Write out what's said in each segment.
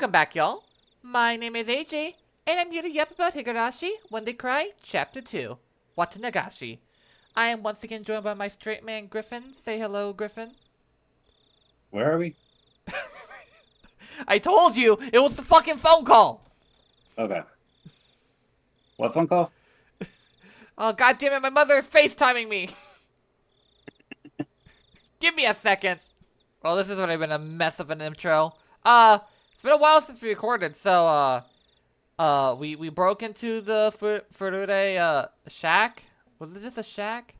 Welcome back, y'all. My name is AJ, and I'm here to yap about Higurashi, When They Cry, Chapter 2, Watanagashi. I am once again joined by my straight man, Griffin. Say hello, Griffin. Where are we? I told you, it was the fucking phone call! Okay. What phone call? Oh, goddammit, my mother is FaceTiming me! Give me a second. Well, this has already been a mess of an intro. It's been a while since we recorded, so, we broke into the Furure, shack? Was it just a shack?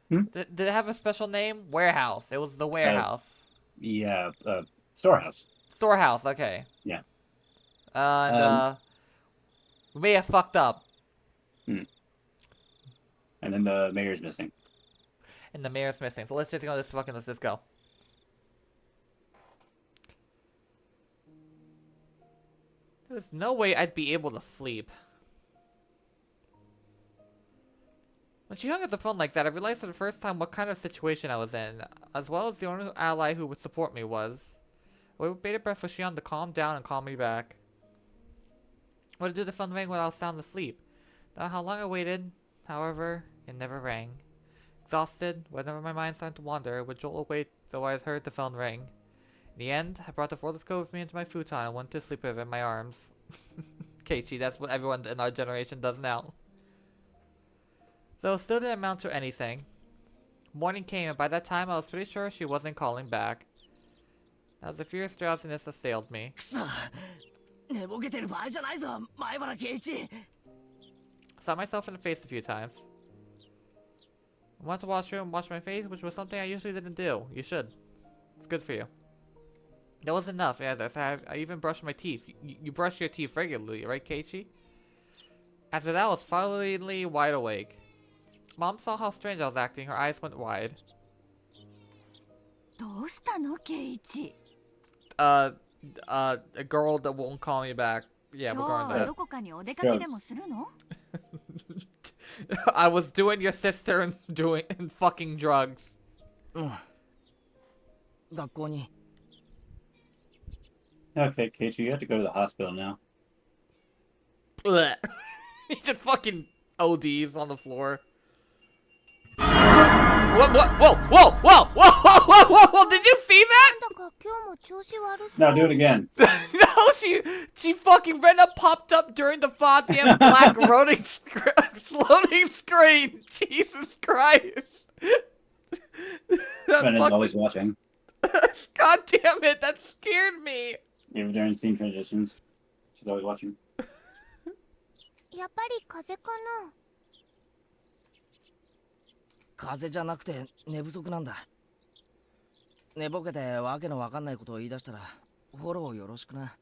Hmm? Did it have a special name? Warehouse. It was the warehouse. Yeah, storehouse. Storehouse, okay. Yeah. We may have fucked up. And then the mayor's missing. And the mayor's missing. So let's just go, let's just go. There's no way I'd be able to sleep. When she hung up the phone like that, I realized for the first time what kind of situation I was in, as well as the only ally who would support me was. I waited with bated breath for Shion to calm down and call me back. I would do the phone ring when I was sound asleep. Not how long I waited, however, it never rang. Exhausted, whenever my mind started to wander, it would jolt awake though I had heard the phone ring. In the end, I brought the Forless Code with me into my futon and went to sleep with it in my arms. Keiichi, that's what everyone in our generation does now. Though it still didn't amount to anything. Morning came, and by that time I was pretty sure she wasn't calling back. As the fierce drowsiness assailed me. I saw myself in the face a few times. I went to the washroom and washed my face, which was something I usually didn't do. You should. It's good for you. That wasn't enough, as I even brushed my teeth. You brush your teeth regularly, right, Keiichi? After that, I was finally wide awake. Mom saw how strange I was acting. Her eyes went wide. A girl that won't call me back. Yeah, we're going to that. I was doing your sister and fucking drugs. Okay, Keiichi, you have to go to the hospital now. Blech. He just fucking ODs on the floor. What? Whoa! Whoa! Whoa! Whoa! Whoa! Whoa! Whoa! Did you see that? No, do it again. No, she fucking ran up, popped up during the goddamn black loading screen. Jesus Christ! Ben is always watching. God damn it! That scared me. Even during scene transitions, she's always watching. やっぱり風邪かな。風邪じゃなくて寝不足なんだ。寝ぼけてわけのわかんないことを言い出したらフォローよろしくな。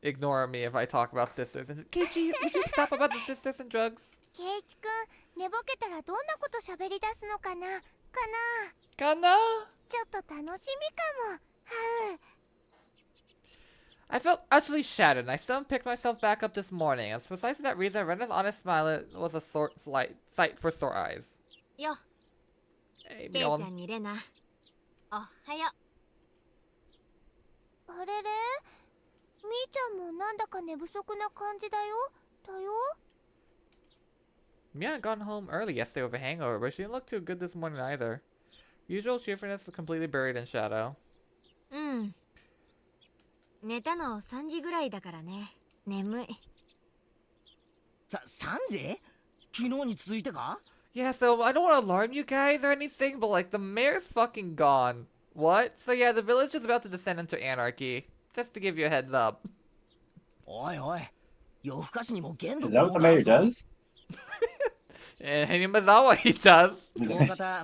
Ignore me if I talk about sisters and Keiichi, would you stop about the sisters and drugs? ケイチくん、寝ぼけたらどんなこと喋り出すのかな。かな？ちょっと楽しみかも。はう。I felt utterly shattered, and I still picked myself back up this morning. As precisely that reason, Rena's honest smile was a sight for sore eyes. Yo. Hey, ケイちゃんにレナ。おはよう。あれれ？みーちゃんもなんだか寝不足な感じだよ。Mia had gone home early yesterday with a hangover, but she didn't look too good this morning either. Usual cheerfulness was completely buried in shadow. 寝たの3時ぐらいだからね。眠い。3時？昨日に続いてか？ Yeah, so I don't want to alarm you guys or anything, but like the mayor's fucking gone. What? So yeah, the village is about to descend into anarchy. Just to give you a heads up. Oi, oi. Is that what the mayor does? And Hinimazawa, he does. You have a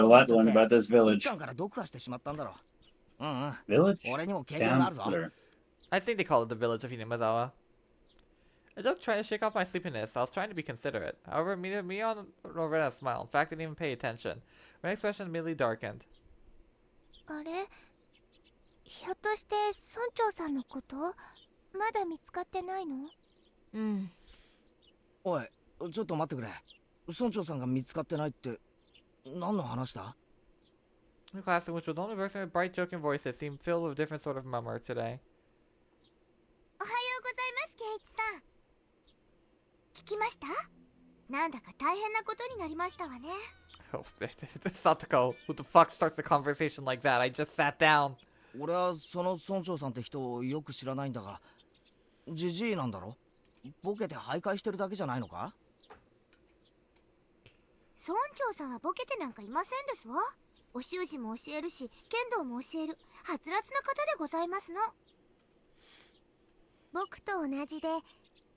lot to learn about this village. Village? Damn. I think they call it the village of Hinimazawa. I don't try to shake off my sleepiness. I was trying to be considerate. However, neither me nor Rena smiled. In fact, I didn't even pay attention. My expression immediately darkened. あれ？ひょっとして村長さんのこと？まだ見つかってないの？うん。おい、ちょっと待ってくれ。村長さんが見つかってないって何の話だ？ The class in which was only person with bright joking voices seemed filled with a different sort of murmur today. きました？なんだか大変なことになりましたわね。Oh, Satoko, who the fuck starts a conversation like that? I just sat down. 俺はその村長さんって人をよく知らないんだが、ジジイなんだろ？ボケて徘徊してるだけじゃないのか？村長さんはボケてなんかいませんですわ。お習字も教えるし、剣道も教えるはつらつな方でございますの。僕と同じで、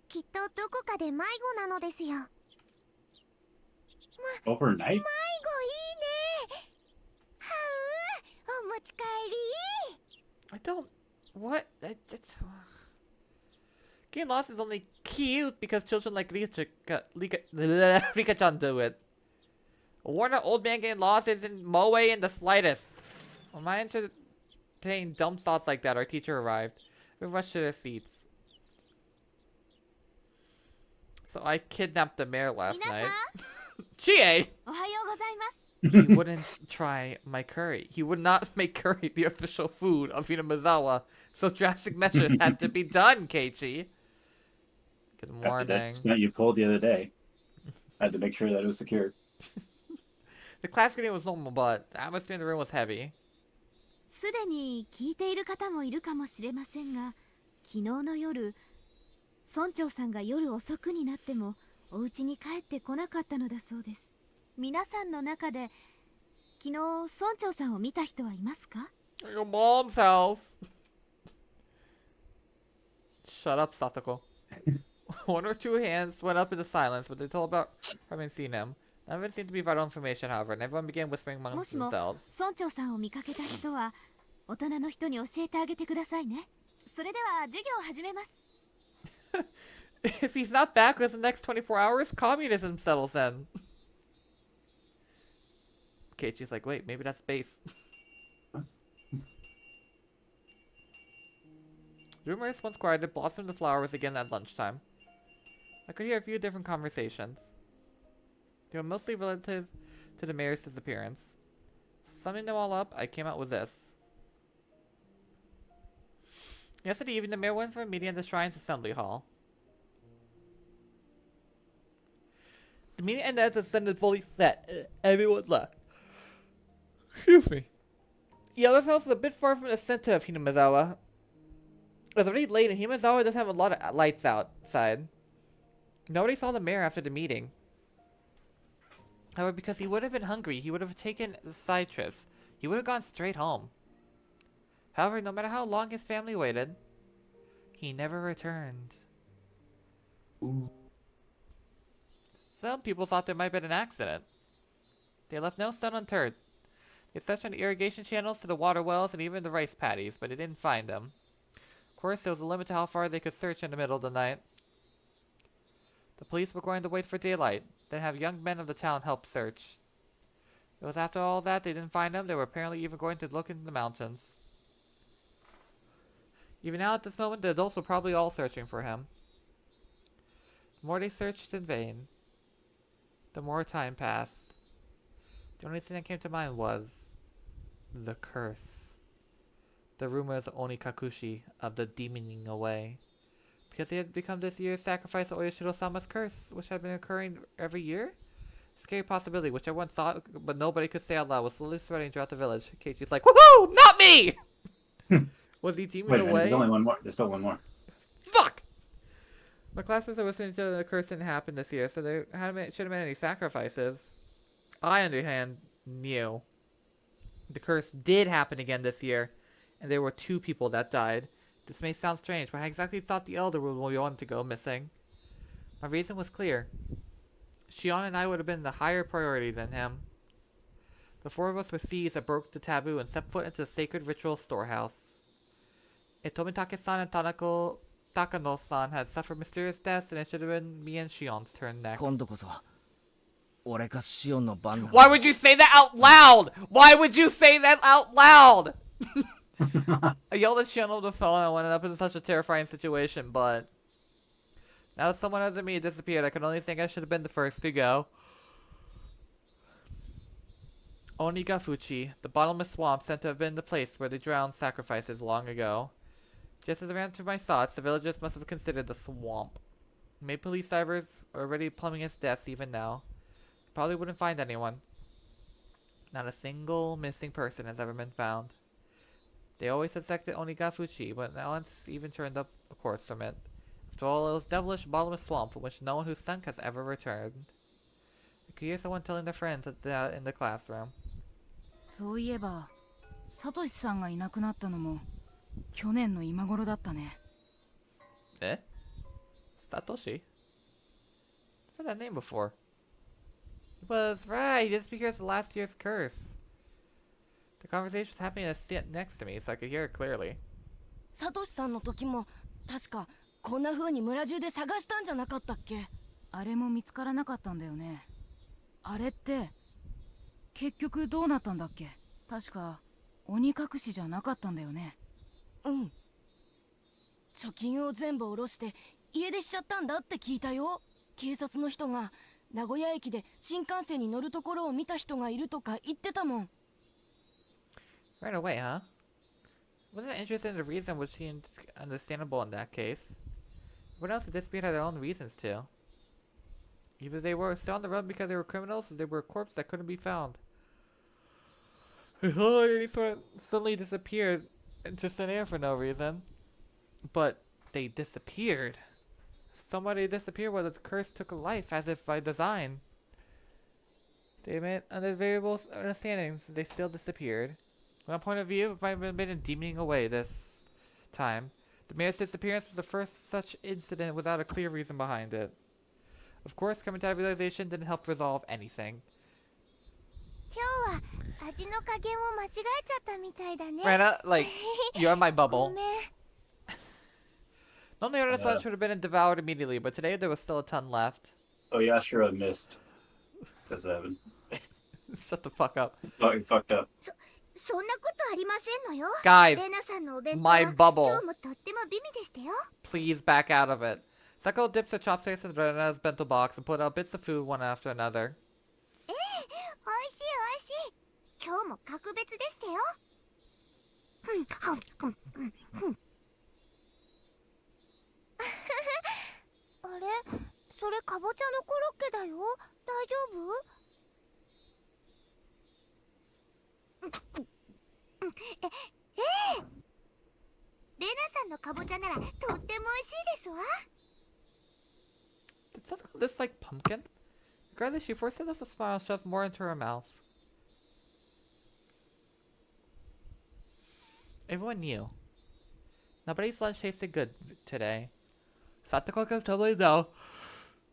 きっとどこかで迷子なのですよ。Overnight? 迷子いいね。はう、お持ち帰り。I don't. What? That's. Getting lost is only cute because children like Rika-chan do it. A worn out old man getting lost isn't moe in the slightest. When I entertained dumb thoughts like that, our teacher arrived. We rushed to their seats. So I kidnapped the mayor last night. Chie! おはようございます。 He wouldn't try my curry. He would not make curry the official food of Hinamizawa. So drastic measures had to be done, Keiichi. Good After morning. that stunt you pulled the other day, I had to make sure that it was secured. The class greeting was normal, but the atmosphere in the room was heavy. すでに聞いている方もいるかもしれませんが、昨日の夜、村長さんが夜遅くになってもお家に帰ってこなかったのだそうです。皆さんの中で昨日村長さんを見た人はいますか？ Your mom's house. Shut up, Satoko. One or two hands went up into silence, but they told about having seen him. None of it seemed to be vital information, however, and everyone began whispering も amongst しも themselves. 村長さんを見かけた人は大人の人に教えてあげてくださいね。それでは授業を始めます。If he's not back within the next 24 hours, communism settles in. Keiichi's like, wait, maybe that's base. Rumors once quieted blossomed the flowers again at lunchtime. I could hear a few different conversations. They were mostly relative to the mayor's disappearance. Summing them all up, I came out with this. Yesterday evening, the mayor went for a meeting at the Shrine's Assembly Hall. The meeting ended as the Senate fully set. Everyone left. Excuse me. Yellow's house is a bit far from the center of Hinamizawa. It was already late and Hinamizawa doesn't have a lot of lights outside. Nobody saw the mayor after the meeting. However, because he would have been hungry, he would have taken the side trips. He would have gone straight home. However, no matter how long his family waited, he never returned. Ooh. Some people thought there might have been an accident. They left no stone unturned. They searched from the irrigation channels to the water wells and even the rice paddies, but they didn't find him. Of course, there was a limit to how far they could search in the middle of the night. The police were going to wait for daylight, then have young men of the town help search. It was after all that they didn't find him, they were apparently even going to look into the mountains. Even now at this moment, the adults were probably all searching for him. The more they searched in vain, the more time passed. The only thing that came to mind was the curse. The rumors of Onikakushi of the demoning away. Because he had become this year's sacrifice of Oyashiro-sama's curse, which had been occurring every year? Scary possibility, which everyone thought, but nobody could say out loud, was slowly spreading throughout the village. Keiichi's like, woohoo! Not me! Was he demon Wait a minute, away? there's only one more. There's still one more. Fuck! My classmates are listening to the curse didn't happen this year, so they shouldn't have made any sacrifices. I, on the other hand, knew. The curse did happen again this year, and there were 2 people that died. This may sound strange, but I exactly thought the elder would want to go missing. My reason was clear. Shion and I would have been the higher priority than him. The 4 of us were seized that broke the taboo and set foot into the sacred ritual storehouse. If Tomitake-san and Takano-san had suffered mysterious deaths, then it should have been me and Shion's turn next. 今度こそ俺かシオンの番だ。 Why would you say that out loud? Why would you say that out loud? I yelled at Shion over the phone and I ended up in such a terrifying situation, but now that someone other than me disappeared, I can only think I should have been the first to go. Onigafuchi, the bottomless swamp, said to have been the place where they drowned sacrifices long ago. Just as I ran through my thoughts, the villagers must have considered the swamp Maybe police divers are already plumbing its depths even now. Probably wouldn't find anyone. Not a single missing person has ever been found. They always suspected Onigafuchi, but now it's even turned up a course from it. After all, it was devilish bottomless swamp from which no one who sunk has ever returned. I could hear someone telling their friends that in the classroom. そういえば、サトシさんがいなくなったのも去年の今頃だったね。Eh? Satoshi? I've heard that name before. He was right, he disappeared the last year's curse. The conversation was happening to sit next to me, so I could hear it clearly. サトシさんの時も確かこんな風に村中で探したんじゃなかったっけ？あれも見つからなかったんだよね。あれって結局どうなったんだっけ？確か鬼隠しじゃなかったんだよね。うん。貯金を全部下ろして家出しちゃったんだって聞いたよ。警察の人が名古屋駅で新幹線に乗るところを見た人がいるとか言ってたもん。Right away, huh? Wasn't interested in the reason, which seemed understandable in that case. Everyone else who disappeared had their own reasons too. Either they were still on the run because they were criminals, or they were a corpse that couldn't be found. They sort of suddenly disappeared into thin air for no reason. But they disappeared. Somebody disappeared where the curse took a life, as if by design. They made under variable understandings, they still disappeared. From my point of view, it might have been a demoning away this time. The mayor's disappearance was the first such incident without a clear reason behind it. Of course, coming to that realization didn't help resolve anything. 今日は味の加減を間違えちゃったみたいだね。 Rana, like, you're in my ご bubble. めん。 Normally, our lunch would have been devoured immediately, but today there was still a ton left. Oh, yeah, sure, I missed. That's what happened. Shut the fuck up. Fucking fucked up. そんなことありませんのよ。 Guys, レナさんのお弁当 my は bubble. 今日もとっても美味でしたよ。 Please back out of it. Sako dips her chopsticks in Rena's bento box and put out bits of food one after another. おいしいおいしい。今日も格別でしたよ。あれ、それかぼちゃのコロッケだよ。大丈夫？レナさんのかぼちゃならとっても美味しいですわ。 Did Sako this like pumpkin? Regardless, she forced us to smile and shoved more into her mouth. Everyone knew. Nobody's lunch tasted good today. Satoko could totally know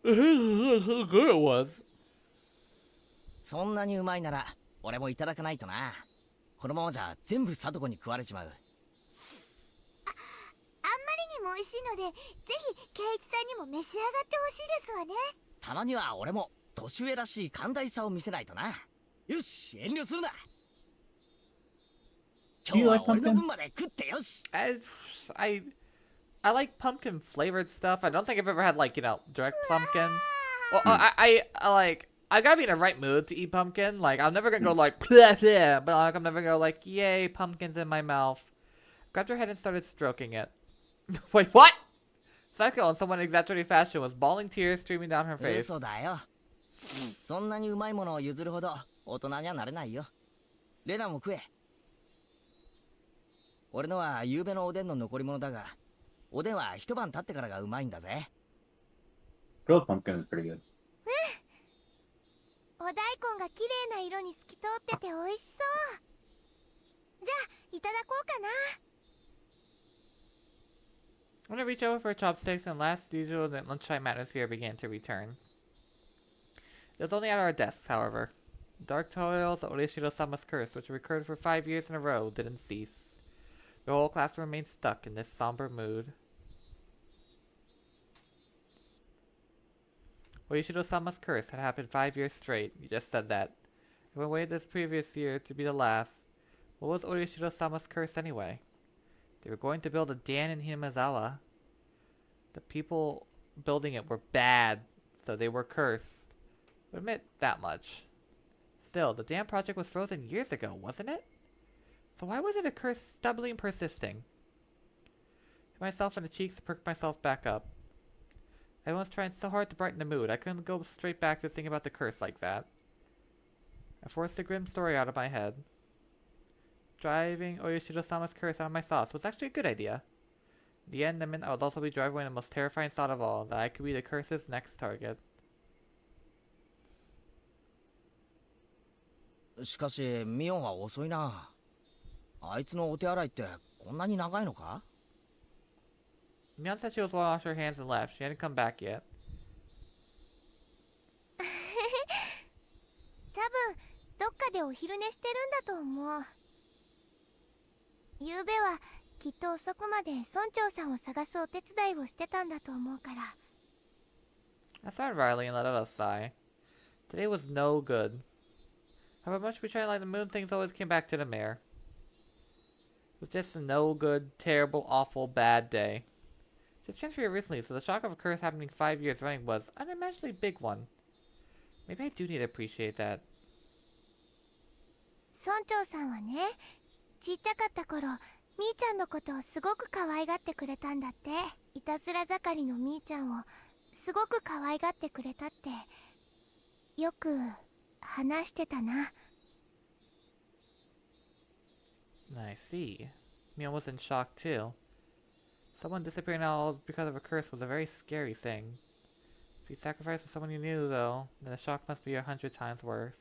how good it was. そんなにうまいなら俺もいただかないとな。このままじゃ全部サトコに食われちまう。あんまりにも美味しいので、ぜひ圭一さんにも召し上がってほしいですわね。たまには俺も年上らしい寛大さを見せないとな。よし、遠慮するな。今日は俺の分まで食ってよし。I like pumpkin flavored stuff. I don't think I've ever had like, you know, direct pumpkin. Well, I gotta be in the right mood to eat pumpkin. Like, I'm never gonna go like, bleh, bleh, but like, I'm never gonna go like, yay, pumpkin's in my mouth. Grabbed her head and started stroking it. Wait, what? Psycho, in somewhat exaggerated fashion, was bawling tears streaming down her face. 嘘だよ。そんなにうまいものを譲るほど大人にはなれないよ。レナも食え。俺のは夕べのおでんの残り物だが、おでんは一晩経ってからがうまいんだぜ。Grilled pumpkin is pretty good. お大根が綺麗な色に透き通ってて美味しそう。じゃあ、いただこうかな。I'm gonna reach over for chopsticks, and last usual lunchtime atmosphere began to return. It was only at our desks, however. Dark toils of Orishiro-sama's curse, which recurred for 5 years in a row, didn't cease. The whole class remained stuck in this somber mood. Orishiro-sama's curse had happened 5 years straight. You just said that. Everyone waited this previous year to be the last. What was Orishiro-sama's curse anyway? They were going to build a dam in Himazawa. The people building it were bad, so they were cursed. We'll admit that much. Still, the dam project was frozen years ago, wasn't it? So why was it a curse stubbornly persisting? Hit myself in the cheeks to perk myself back up. Everyone's trying so hard to brighten the mood. I couldn't go straight back to thinking about the curse like that. I forced a grim story out of my head. Driving Oyashiro-sama's curse out of my thoughts was actually a good idea. In the end, I meant I would also be driving away the most terrifying thought of all, that I could be the curse's next target. しかしミオンは遅いな。あいつのお手洗いってこんなに長いのか？ Mion said she was washing her hands and left. She hadn't come back yet. 多分どっかでお昼寝してるんだと思う。昨べはきっと遅くまで村長さんを探すお手伝いをしてたんだと思うから。 I sighed Riley and let out a sigh. Today was no good. However much we tried to light the moon, things always came back to the mare. It was just a no good, terrible, awful, bad day. Just transferred here recently, so the shock of a curse happening 5 years running was an unimaginably big one. Maybe I do need to appreciate that. 村長さんはね、ちっちゃかった頃、みーちゃんのことをすごく可愛がってくれたんだって。いたずら盛りのみーちゃんをすごく可愛がってくれたってよく話してたな。 I see. Mion was in shock too. Someone disappearing all because of a curse was a very scary thing. If you sacrificed for someone you knew, though, then the shock must be 100 times worse.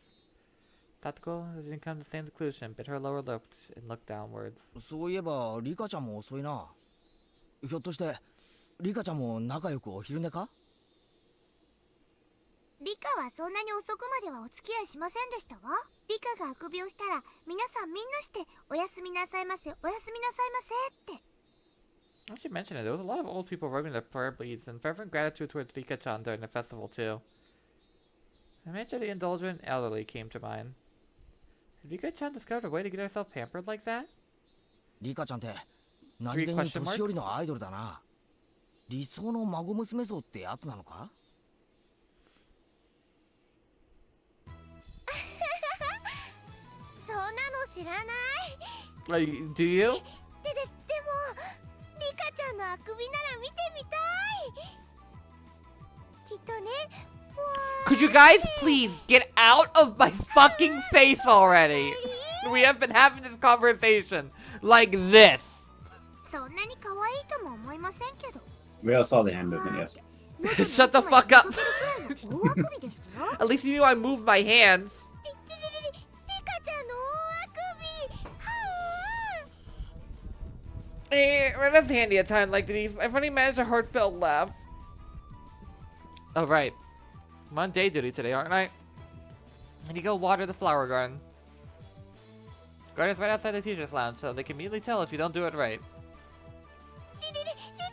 Satoko didn't come to the same conclusion, bit her lower lip and looked downwards. そういえばリカちゃんも遅いな。ひょっとしてリカちゃんも仲良くお昼寝か？リカはそんなに遅くまではお付き合いしませんでしたわ。リカがあくびをしたら皆さんみんなしておやすみなさいませ、おやすみなさいませって。 I should mention it, there was a lot of old people rubbing their prayer beads and fervent gratitude towards Rika-chan during the festival too. The image of the indulgent elderly came to mind. Had Rika-chan discovered a way to get herself pampered like that? リカちゃんって何気に年寄りのアイドルだな。理想の孫娘像ってやつなのか？そんなの知らない。 Do you? でもリカちゃんのあくびなら見てみたい。きっとね。 Could you guys please get out of my fucking face already? We have been having this conversation like this. そんなに可愛いとも思いませんけど。 We all saw the hand movement, yes. Shut the fuck up. At least you know I moved my hands. リカちゃんの大あくび。That's handy at times like these. I've only managed a heartfelt laugh. Oh, right. I'm on day duty today, aren't I? I need to go water the flower garden. Garden's right outside the teacher's lounge, so they can immediately tell if you don't do it right. リ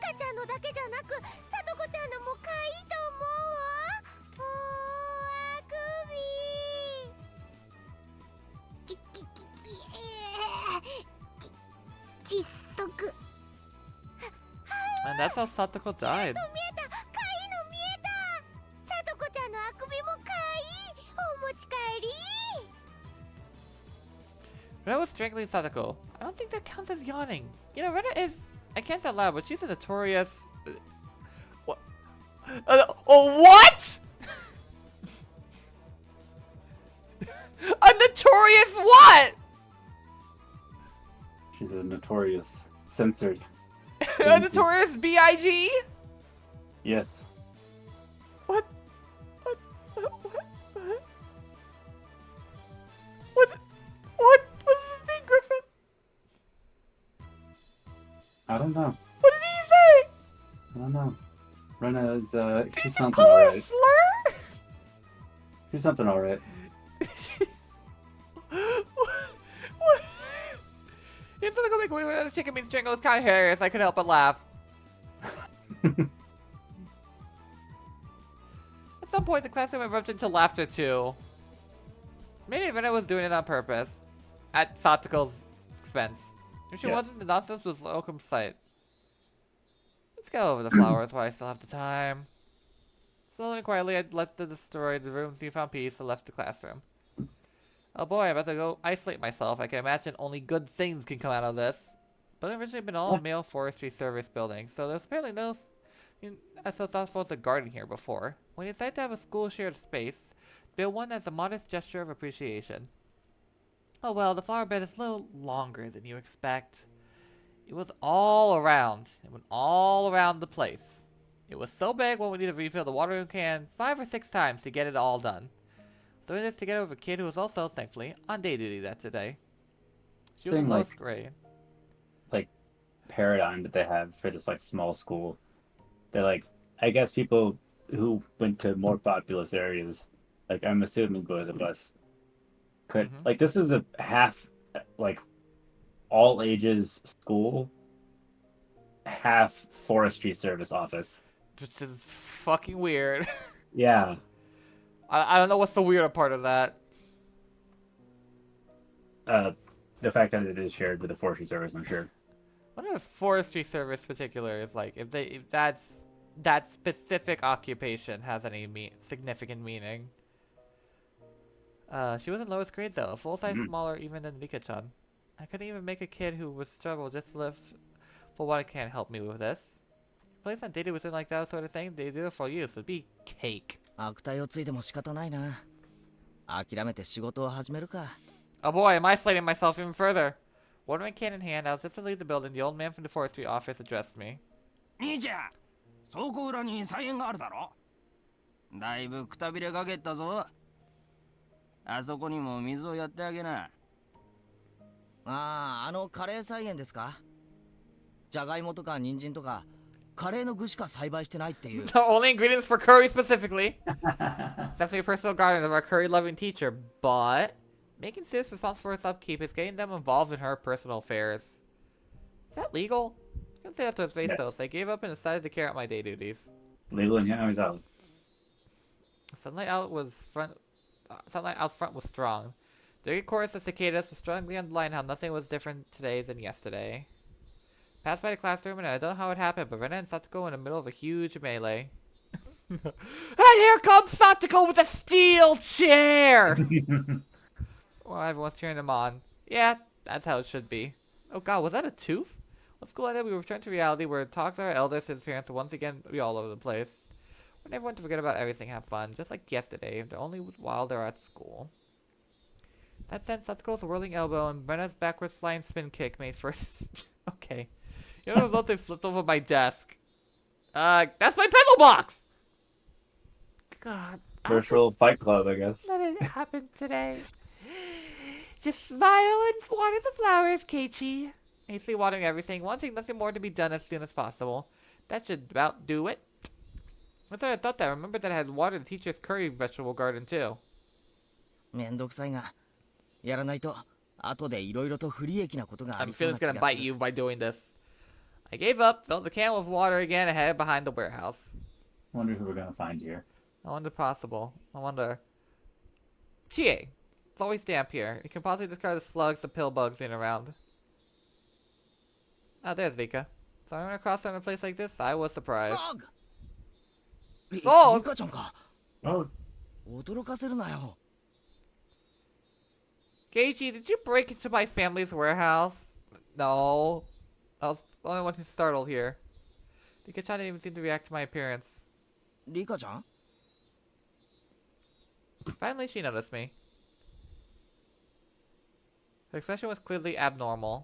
カちゃんのだけじゃなく、さとこちゃんのも可愛いと思うわ。大あくび。窒息。 And that's how Satoko died. 見えた、可愛いの見えた。さとこちゃんのあくびも可愛い。お持ち帰り。 When I was strangling Satoko, I don't think that counts as yawning. You know, Rena is... I can't say it loud, but she's a notorious... What? What?! A notorious what?! She's a notorious censored. A notorious B.I.G.? Yes. What? What does this mean, Griffin? I don't know. What did he say? I don't know. Rena is, Did he she's just something call her a alright. slur? She's something alright. What? He has to go make away with a chicken meat strangle. It's kind of hilarious. I couldn't help but laugh. At some point, the classroom erupted into laughter too. Maybe Rena was doing it on purpose, at Satoko's expense. If she Yes. wasn't, the nonsense was a welcome sight. Let's go over the flowers while I still have the time. Slowly and quietly, I left the destroyed rooms and found peace and left the classroom. Oh boy, I'm about to go isolate myself. I can imagine only good things can come out of this. But I've originally been all male forestry service buildings, so there's apparently no I saw was a garden here before. When you decide to have a school shared space, build one as a modest gesture of appreciation. Oh well, the flower bed is a little longer than you expect. It was all around. It went all around the place. It was so big when we needed to refill the watering can 5 or 6 times to get it all done. Doing this together with a kid who was also, thankfully, on day duty that today. She was in Thing, lowest grade. like paradigm that they have for this like small school. They're like, I guess people who went to more populous areas, like I'm assuming boys of us, could like this is a half like all ages school, half forestry service office. Which is fucking weird. Yeah. I don't know what's the weirder part of that. The fact that it is shared with the forestry service, I'm sure. I wonder if forestry service particular is like if that specific occupation has any significant meaning. She was in lowest grade though, a full size smaller even than Rika-chan. I couldn't even make a kid who would struggle just to live for what I can help me with this. Place on dating with something like that sort of thing, they do it for you, so it'd be cake. 悪態をついても仕方ないな。諦めて仕事を始めるか。Oh boy, I'm isolating myself even further. Watering can in hand, I was just to leave the building. The old man from the forestry office addressed me. 兄ちゃん、倉庫裏に菜園があるだろ。だいぶくたびれかけたぞ。あそこにも水をやってあげな。ああ、カレー菜園ですか。じゃがいもとか人参とかカレーの具しか栽培してないっていう。The only ingredients for curry specifically. It's definitely a personal garden of our curry-loving teacher, but making students responsible for its upkeep is getting them involved in her personal affairs. Is that legal? I couldn't say that to his face though, so I gave up and decided to carry out my day duties. Legal and Yano's out. Sunlight out front was strong. The chorus of cicadas was strongly underlined how nothing was different today than yesterday. Passed by the classroom and I don't know how it happened, but Rena and Satoko were in the middle of a huge melee. And here comes Satoko with a steel chair! Well, everyone's cheering them on. Yeah, that's how it should be. Oh god, was that a tooth? Let's go ahead, we return to reality where talks our elders, his parents, will once again be all over the place. Want everyone to forget about everything, have fun, just like yesterday, only while they're at school. That sent Satoko's whirling elbow and Brenna's backwards flying spin kick made first. Okay. You know what they flipped over my desk? That's my pencil box! God. Virtual Fight Club, I guess. Let it happen today. Just smile and water the flowers, Keiichi. Hastily watering everything, wanting nothing more to be done as soon as possible. That should about do it. I thought that. I remembered that I had watered the teacher's curry vegetable garden too. めんどくさいが、やらないと後でいろいろと不利益なことがあ I'm りそう feeling な it's 気が gonna す bite る。 you by doing this. I gave up, filled the can with water again, and headed behind the warehouse. Wonder who we're gonna find here. I wonder possible. I wonder. Chie. It's always damp here. You can possibly discard the slugs, the pill bugs being around. Oh, there's Rika. So I ran across her in a place like this. I was surprised. リおうカちゃんか。 Oh, 驚かせるなよ。 Geichi, did you break into my family's warehouse? No. I was the only one who's startled here. Rika-chan didn't even seem to react to my appearance. リカちゃん Finally, she noticed me. Her expression was clearly abnormal.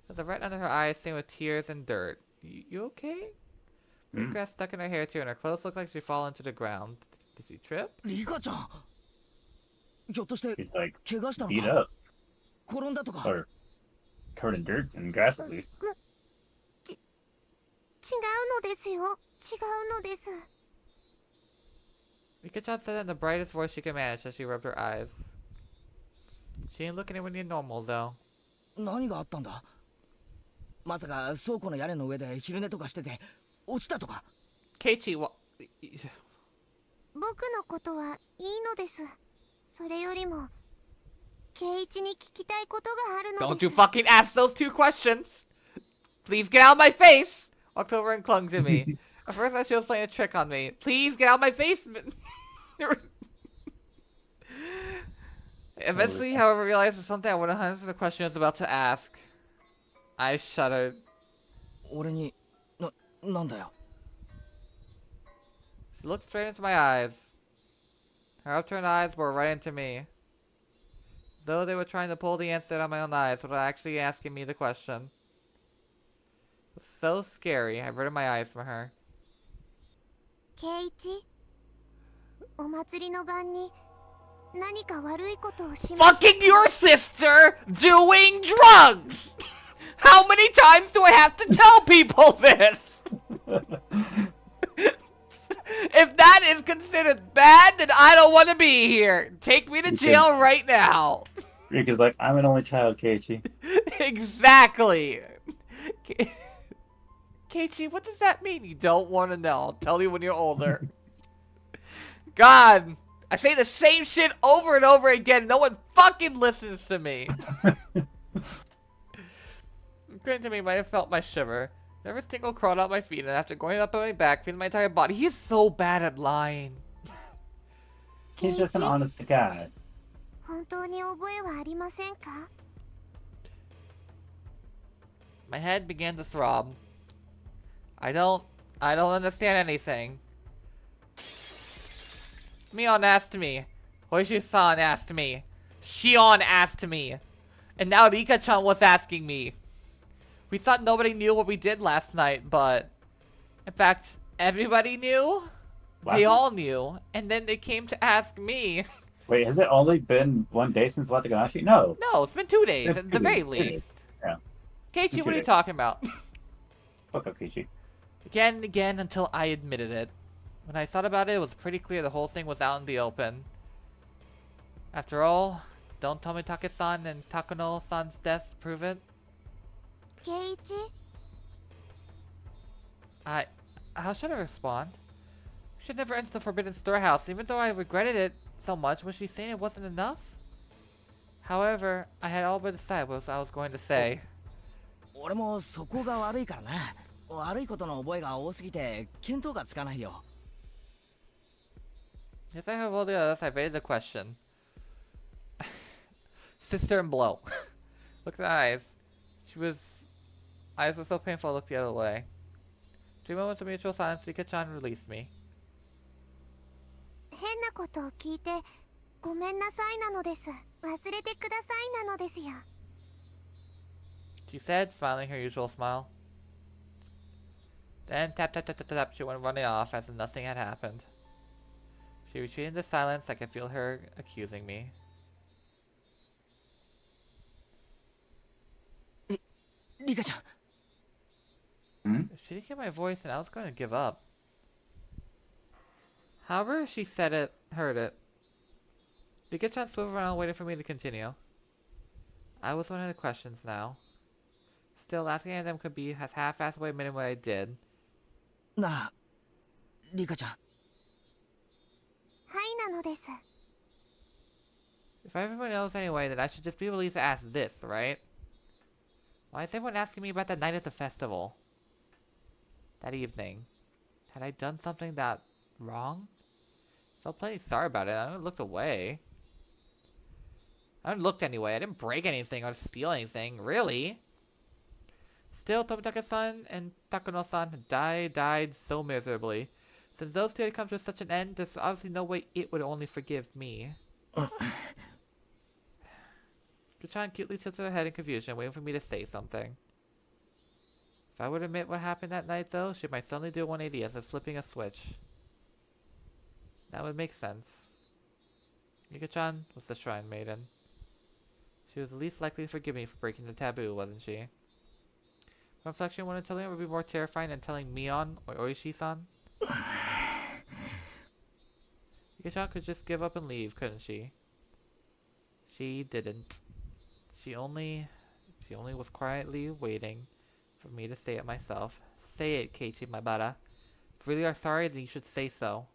There's a right under her eyes stained with tears and dirt. You okay? There's grass stuck in her hair too, and her clothes look like she'd fallen to the ground. Did she trip? リカちゃんひょっとして he's like 怪我したの beat か up 転んだとか or covered in dirt and grass at least. 違うのですよ。違うのです。 Rika-chan said that in the brightest voice she could manage as she rubbed her eyes. She didn't look anywhere near normal, though. 何があったんだまさか倉庫の屋根の上で昼寝とかしてて落ちたとか Keiichi, what? 僕のことはいいのです。それよりも、圭一に聞きたいことがあるの Don't で you す。 fucking ask those two questions! Please get out of my face! Walked over and clung to me. At first I thought she was playing a trick on me. Please get out of my face! Eventually, however, I realized it's something I would have answered the question I was about to ask. I shuddered. 俺になんだよ She looked straight into my eyes. Her upturned eyes were right into me. Though they were trying to pull the answer out of my own eyes without actually asking me the question. It was so scary, I averted my eyes from her. 圭一、お祭りの晩に何か悪いことをしました。 Fucking your sister doing drugs! How many times do I have to tell people this? If that is considered bad, then I don't want to be here. Take me to jail right now. Rika's like, I'm an only child, Keiichi. Exactly. Keiichi, what does that mean? You don't want to know. I'll tell you when you're older. God, I say the same shit over and over again. No one fucking listens to me. Grin to me might have felt my shiver. Nervous tingle crawled out my feet, and after going up my back, feeling my entire body, he is so bad at lying. He's just an honest guy. 本当に覚えはありませんか？ My head began to throb. I don't understand anything. Mion asked me. Hoishi-san asked me. Shion asked me. And now Rika-chan was asking me. We thought nobody knew what we did last night, but... In fact, everybody knew? They all knew. And then they came to ask me. Wait, has it only been 1 day since Watangashi? No. No, it's been 2 days, It's at the 2 very days, 2 days. least. Yeah. Keiichi, 2 what are you days. talking about? Fuck up, Keiichi. Again and again until I admitted it. When I thought about it, it was pretty clear the whole thing was out in the open. After all, don't Tomitake-san and Takano-san's deaths prove it? 圭一、 How should I respond? We should never enter the Forbidden Storehouse, even though I regretted it so much. Was she saying it wasn't enough? However, I had all but decided what I was going to say. 俺もそこが悪いからな。悪いことの覚えが多すぎて見当がつかないよ。 Yes, I have all the others. I evaded the question. Sister and blow. Look at the eyes. Eyes were so painful I looked the other way. 2 moments of mutual silence, Rika-chan released me. 変なことを聞いてごめんなさいなのです。忘れてくださいなのですよ。 She said, smiling her usual smile. Then tap tap tap tap tap, she went running off as if nothing had happened. She retreated into silence. I could feel her accusing me. Rika-chan. She didn't hear my voice, and I was going to give up. However, she said it, heard it. Rika-chan swiveled around, waiting for me to continue. I was one of the questions now. Still, asking any of them could be as half-assed way admitting what I did. なあ、リカちゃん。はいなのです。 If everyone knows anyway, then I should just be released to ask this, right? Why is everyone asking me about that night at the festival? That evening. Had I done something that wrong? I felt plenty sorry about it. I looked away. I looked anyway. I didn't break anything or steal anything, really. Still, Tomitake-san and Takano-san died so miserably. Since those two had come to such an end, there's obviously no way it would only forgive me. Rika-chan cutely tilted her head in confusion, waiting for me to say something. If I would admit what happened that night, though, she might suddenly do a 180 as if flipping a switch. That would make sense. Rika-chan was the Shrine Maiden. She was the least likely to forgive me for breaking the taboo, wasn't she? On reflection, when telling her would be more terrifying than telling Mion or Oishi-san. Rika-chan could just give up and leave, couldn't she? She didn't. She only was quietly waiting for me to say it myself. Say it, Keiichi Maibara. If you really are sorry, then you should say so.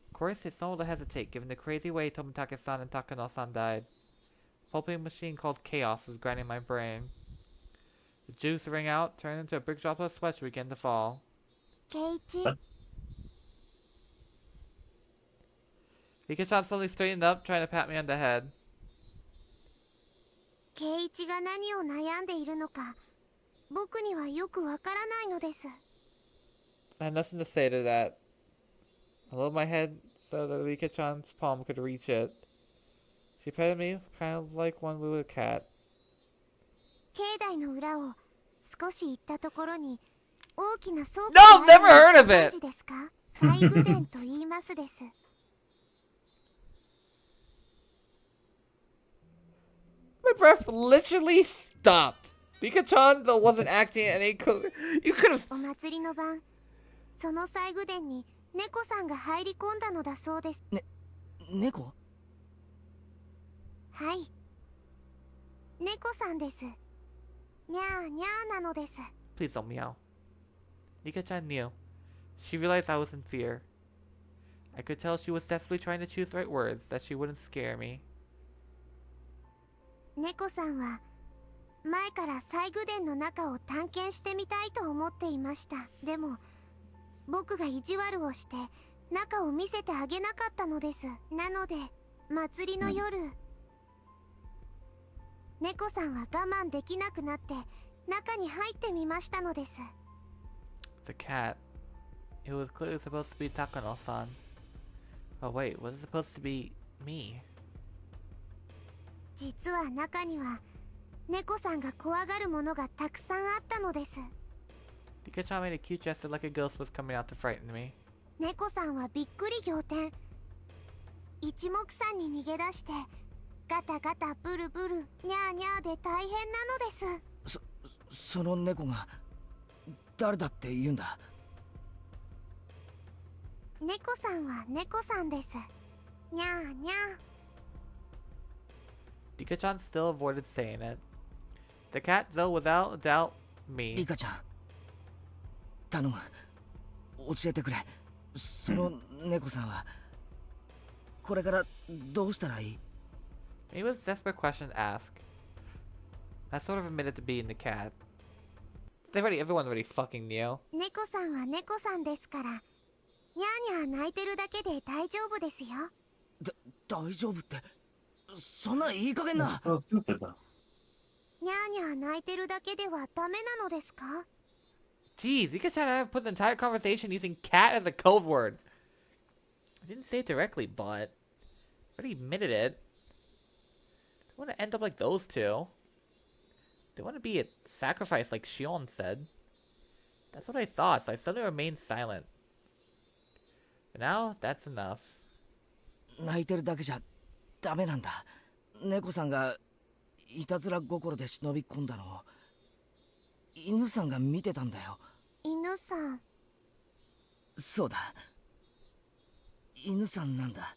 Of course, it's normal to hesitate, given the crazy way Tomitake-san and Takano-san died. A pulping machine called Chaos was grinding my brain. The juice ring out, turned into a big drop of sweat, began to fall. 圭一、 Rika-chan slowly straightened up, trying to pat me on the head. 圭一が何を悩んでいるのか僕にはよくわからないのです。 I had nothing to say to that. I lowered my head so that Rika-chan's palm could reach it. She petted me, kind of like one would a cat. 境内の裏を少し行ったところに大きな倉庫 No, がある never heard の of ご存 it. 知ですか？西宮殿と言いますです。My breath literally stopped. Rika-chan though wasn't acting in any you could have. お祭りの晩、その西宮殿に猫さんが入り込んだのだそうです。猫？はい。猫さんです。にゃーにゃーなのです。 Please don't meow. Rika-chan knew. She realized I was in fear. I could tell she was desperately trying to choose the right words that she wouldn't scare me. 猫さんは前から西宮殿の中を探検してみたいと思っていました。でも僕が意地悪をして中を見せてあげなかったのです。なので祭りの夜、猫さんは我慢できなくなって中に入ってみましたのです。 The cat. It was clearly supposed to be Takano-san. Oh wait, was it supposed to be me? 実は中には猫さんが怖がるものがたくさんあったのです。 Rika-chan made a cute gesture like a ghost was coming out to frighten me. 猫さんはびっくり仰天。一目散に逃げ出してガタガタブルブルニャーニャーで大変なのです。その猫が誰だって言うんだ？猫さんは猫さんです。にゃーにゃー。 Rika-chan still avoided saying it. The cat, though, without a doubt, リ me. カちゃん、頼む、教えてくれ。その猫さんはこれからどうしたらいい？ It was a desperate question to ask. I sort of admitted to being the cat. Everyone already fucking knew. 猫さんは猫さんですから、にゃーにゃー泣いてるだけで大丈夫ですよ。大丈夫って、そんないい加減な。 So stupid though. にゃーにゃー泣いてるだけではダメなのですか？ Jeez, Rika-chan have put the entire conversation using cat as a code word. I didn't say it directly, but I already admitted it. They want to end up like those two. They want to be a sacrifice like Shion said. That's what I thought, so I suddenly remained silent. But now, that's enough. 泣いてるだけじゃダメなんだ。猫さんがいたずら心で忍び込んだのを犬さんが見てたんだよ。犬さん。そうだ、犬さんなんだ。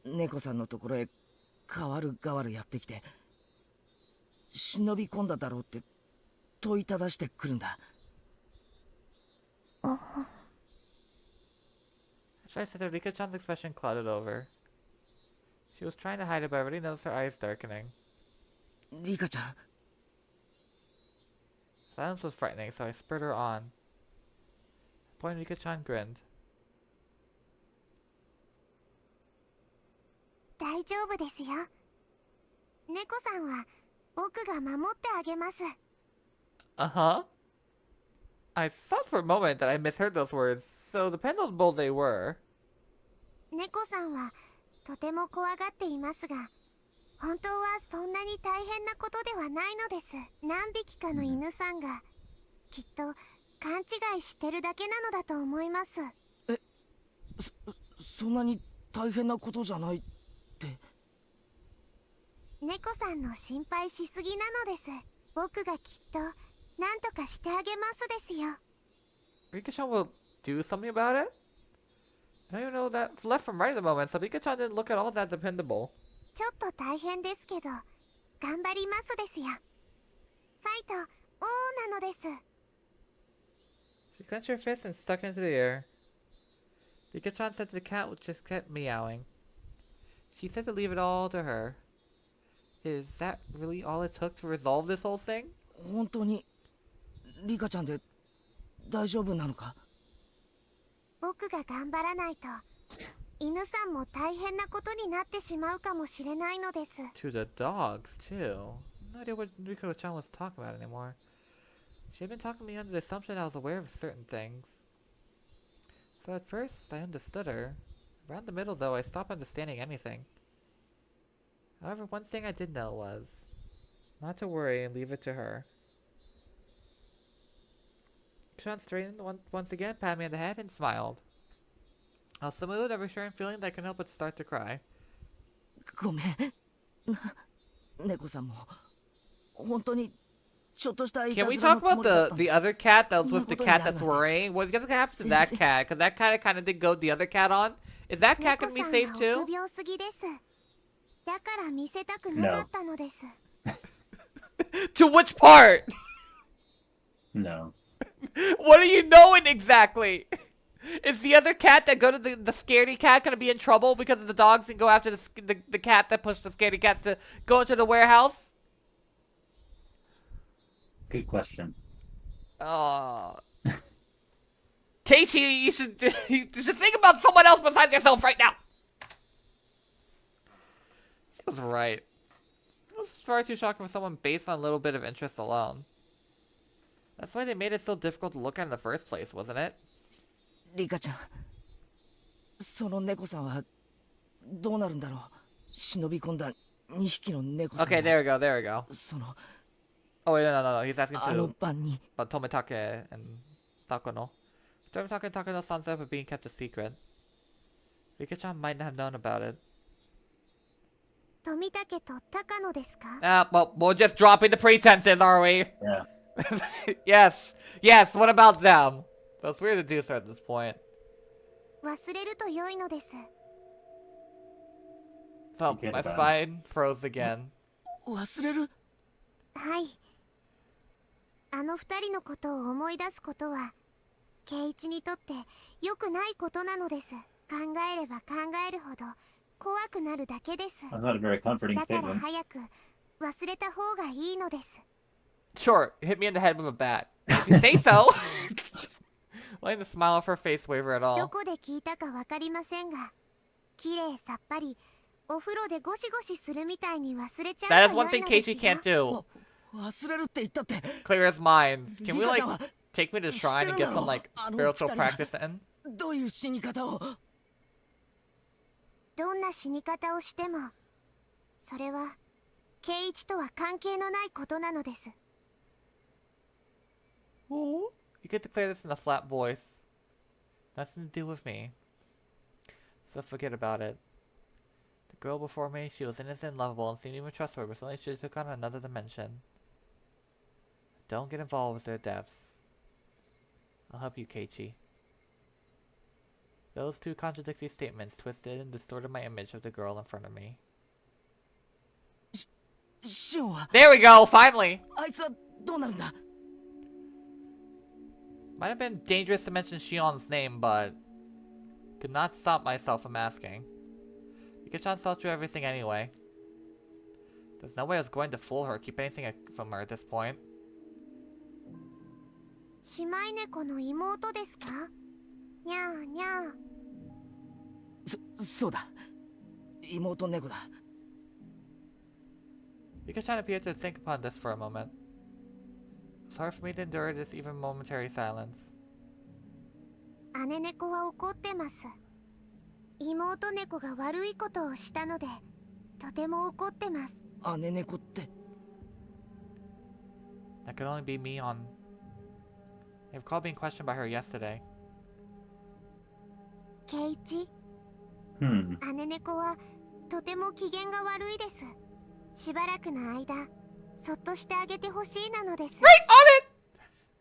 猫さんのところへ代わる代わるやってきて忍び込んだだろうって問いただしてくるんだ。As I said that, Rika-chan's expression clouded over. She was trying to hide it, but I already noticed her eyes darkening. リカちゃん、 Silence was frightening, so I spurred her on. At the point, Rika-chan grinned. 大丈夫ですよ。猫さんは僕が守ってあげます。 Uh-huh? I thought for a moment that I misheard those words, so dependable they were. 猫さんはとても怖がっていますが、本当はそんなに大変なことではないのです。何匹かの犬さんがきっと勘違いしてるだけなのだと思います。そんなに大変なことじゃないって。猫さんの心配しすぎなのです。僕がきっと何とかしてあげますですよ。 Rika-chan will do something about it? I don't even know that left from right at the moment, so Rika-chan didn't look at all that dependable. ちょっと大変ですけど頑張りますですよ。ファイトオーなのです。 She clenched her fist and stuck it into the air. Rika-chan said to the cat, which just kept meowing. She said to leave it all to her. Is that really all it took to resolve this whole thing? 本当にリカちゃんで大丈夫なのか？僕が頑張らないと犬さんも大変なことになってしまうかもしれないのです。 To the dogs, too. No idea what Rika-chan was talking about anymore. She had been talking to me under the assumption I was aware of certain things. So at first, I understood her. Around the middle, though, I stopped understanding anything. However, one thing I did know was not to worry and leave it to her. Sean straightened once again, patted me on the head, and smiled. I was smooth, a reassuring feeling that I couldn't help but start to cry. ごめん。猫さんも本当にちょっとしたい Can た we ずら talk のつ about もりだった the んだ。 other cat that was with the cat that's worrying? What's gonna happen to that cat? Because that cat kind of did go the other cat on. Is that cat 猫 gonna be さん safe が too? 臆病すぎです。だから見せたくなかったのです。To which part? No. What are you knowing exactly? Is the other cat that go to the scaredy cat gonna be in trouble because of the dogs and go after the cat that pushed the scaredy cat to go into the warehouse? Good question. Casey, you should think about someone else besides yourself right now. She was right. It was far too shocking for someone based on a little bit of interest alone. That's why they made it so difficult to look at in the first place, wasn't it? リカちゃん、その猫さんはどうなるんだろう。忍び込んだ2匹の猫さん。 Okay, there we go, there we go. その Oh wait, no, he's asking あの to 晩に Tomitake and Takono. Tomitake and Takono's sunset were being kept a secret. Rika-chan might not have known about it. 富武と高野ですか？ Well, we're just dropping the pretenses, are we? Yeah. Yes, what about them? That's weird to do so at this point. 忘れると良いのです。 So, Forget my about spine froze again. 忘れる。はい。あの二人のことを思い出すことは、圭一にとって良くないことなのです。考えれば考えるほど怖くなるだけです。 That's not a very comforting だから statement. 早く忘れた方がいいのです。 Sure, hit me in the head with a bat. If you say so! Letting the smile off her face waver at ど all. こで聞いたかわかりませんが、綺麗さっぱりお風呂でゴシゴシするみたいに忘れちゃう That が is 良 one い thing のです Keiichi よ。 can't do. 忘れるって言ったって。 Clear his mind. Can we, like, リカちゃんは take me to the shrine and get some, like, spiritual practice in? どういう死に方を。どんな死に方をしても、それは圭一とは関係のないことなのです。 You could declare this in a flat voice. Nothing to do with me. So forget about it. The girl before me, she was innocent, lovable, and seemed even trustworthy, but suddenly she took on another dimension. Don't get involved with their deaths. I'll help you, Keiichi. Those two contradictory statements twisted and distorted my image of the girl in front of me. シオンは There we go, finally! あいつはどうなるんだ。 Might have been dangerous to mention Shion's name, but could not stop myself from asking. Rika-chan saw through everything anyway. There's no way I was going to fool her, keep anything from her at this point. 姉妹猫の妹ですか？にゃーにゃー。そうだ。妹猫だ。 Rika-chan appeared to think upon this for a moment. It was hard for me to endure this even momentary silence. 姉猫は怒ってます。妹猫が悪いことをしたので、とても怒ってます。姉猫って。 That could only be me on... I recall being questioned by her yesterday. 圭一、 姉猫はとても機嫌が悪いです。しばらくの間、そっとしてあげてほしいなのです。 Right on it!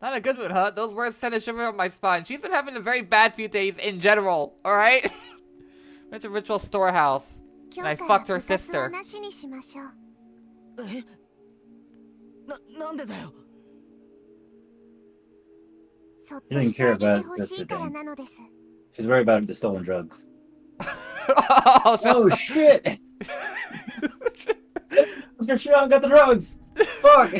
Not a good mood, huh? Those words sent a shiver up my spine. She's been having a very bad few days in general, alright? Went to Ritual Storehouse, and I 今日 fucked から her 部活は sister. なしにしましょう。え？なんでだよ。そっとしてあげてほしいからなのです。 She's worried about the stolen drugs. Oh, Oh shit! Mr. Shion got the drugs! Fuck!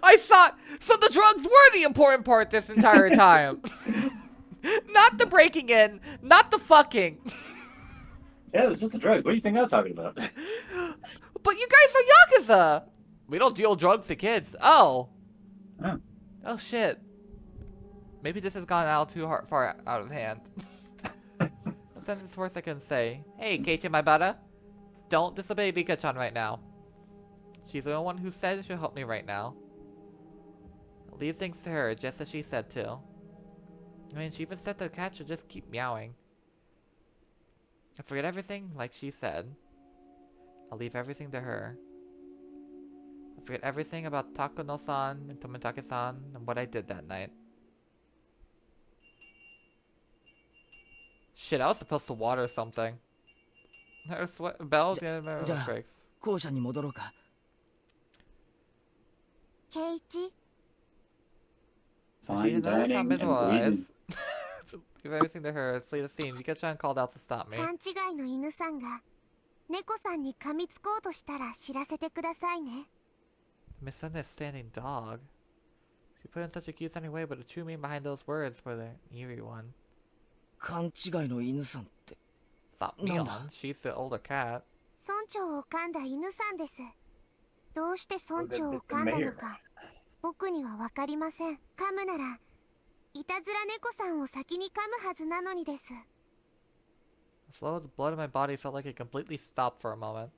I thought... So the drugs were the important part this entire time. Not the breaking in, not the fucking. Yeah, it's just the drugs. What do you think I'm talking about? But you guys are Yakuza! We don't deal drugs to kids. Oh. Oh. Oh shit. Maybe this has gone out too far out of hand. What sentence worst I can say? Hey, Keiichi, my butter. Don't disobey Rika-chan right now. She's the only one who said she'll help me right now. I'll leave things to her, just as she said to. I mean, she even said the cat should just keep meowing. I forget everything like she said. I'll leave everything to her. I forget everything about Takuno-san and Tomitake-san and what I did that night. Shit, I was supposed to water something. Her bell breaks. 校舎に戻ろうか。ケイチ、 She Fine didn't notice how dining miserable and I bleeding. was. Leave everything to her. Flee the scene. Rika-chan called out to stop me. 勘違いの犬さんが猫さんに噛みつこうとしたら知らせてくださいね。 Misunderstanding dog. She put in such a cute sounding way, but the true meaning behind those words were the eerie one. 勘違いの犬さんって。 Stop me on. She's the older cat. 村長を噛んだ犬さんです。どうして村長を噛んだのか僕には分かりません。噛むならいたずら猫さんを先に噛むはずなのにです。 The flow of the blood in my body felt like it completely stopped for a moment.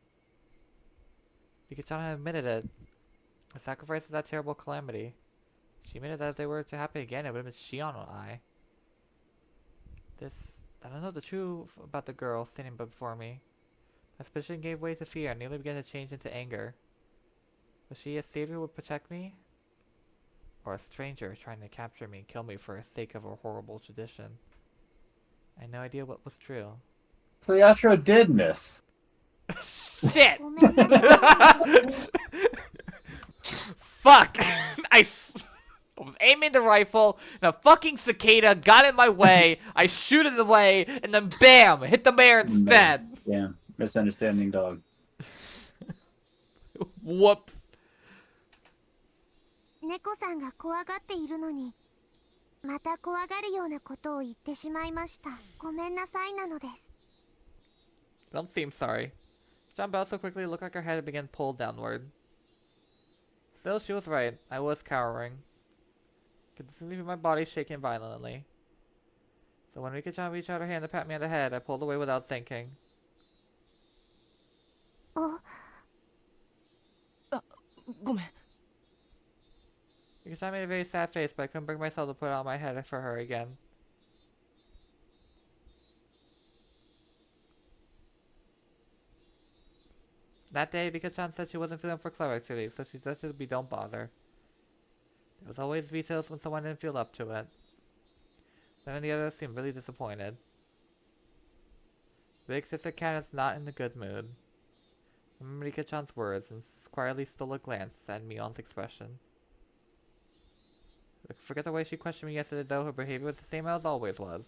Rika-chan had admitted it. The sacrifice of that terrible calamity. She admitted that if they were to happen again, it would have been Shion and I. I don't know the truth about the girl standing before me. My suspicion gave way to fear and nearly began to change into anger. Was she a savior who would protect me? Or a stranger trying to capture me and kill me for the sake of a horrible tradition? I had no idea what was true. So Yashiro did miss. Shit! ごめんなさい。 Fuck! I was aiming the rifle, and a fucking cicada got in my way. I shoot it away, and then BAM! Hit the mayor instead. Yeah, misunderstanding dog. Whoops. 猫さんが怖がっているのにまた怖がるようなことを言ってしまいました。ごめんなさいなのです。 Don't seem sorry. Jumped out so quickly it looked like her head had begun pulled downward. Still, she was right. I was cowering. I could distinctly feel my body shaking violently. So when Rika-chan reached out her hand to pat me on the head, I pulled away without thinking. ごめん。 Rika-chan made a very sad face, but I couldn't bring myself to put out my head for her again. That day, Rika-chan said she wasn't feeling for clever activities, so she suggested we don't bother. There was always vetoes when someone didn't feel up to it. Then the others seemed really disappointed. Big sister cat is not in a good mood. I remember Rika-chan's words and quietly stole a glance at Mion's expression. Forget the way she questioned me yesterday, though. Her behavior was the same as always was.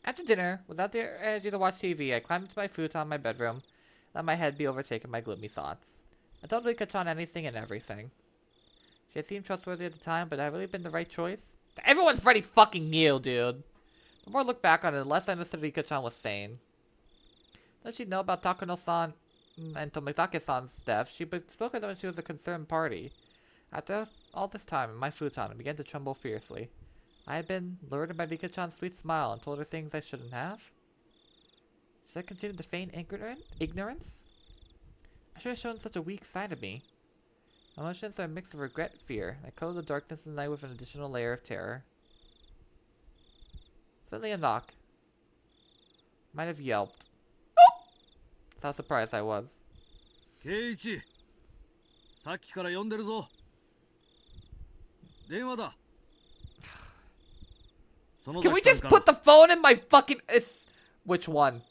After dinner, without the energy to watch TV, I climbed into my futon in my bedroom, let my head be overtaken by gloomy thoughts. I told Rika-chan anything and everything. She had seemed trustworthy at the time, but had I really been the right choice? Everyone's Freddy fucking Neil, dude! The more I look back on it, the less I understood Rika-chan was sane. Does she know about Takuno-san and Tomitake-san's death? She spoke of them when she was a concerned party. After all this time, in my futon, I began to tremble fiercely. I had been lured by Rika-chan's sweet smile and told her things I shouldn't have? Should I continue to feign ignorance? I should have shown such a weak side of me. My emotions are a mix of regret and fear. I coated the darkness of the night with an additional layer of terror. Suddenly a knock. Might have yelped. That's how surprised I was. 圭一、さっきから呼んでるぞ。電話だ。 Can we just put the phone in my fucking... Which one?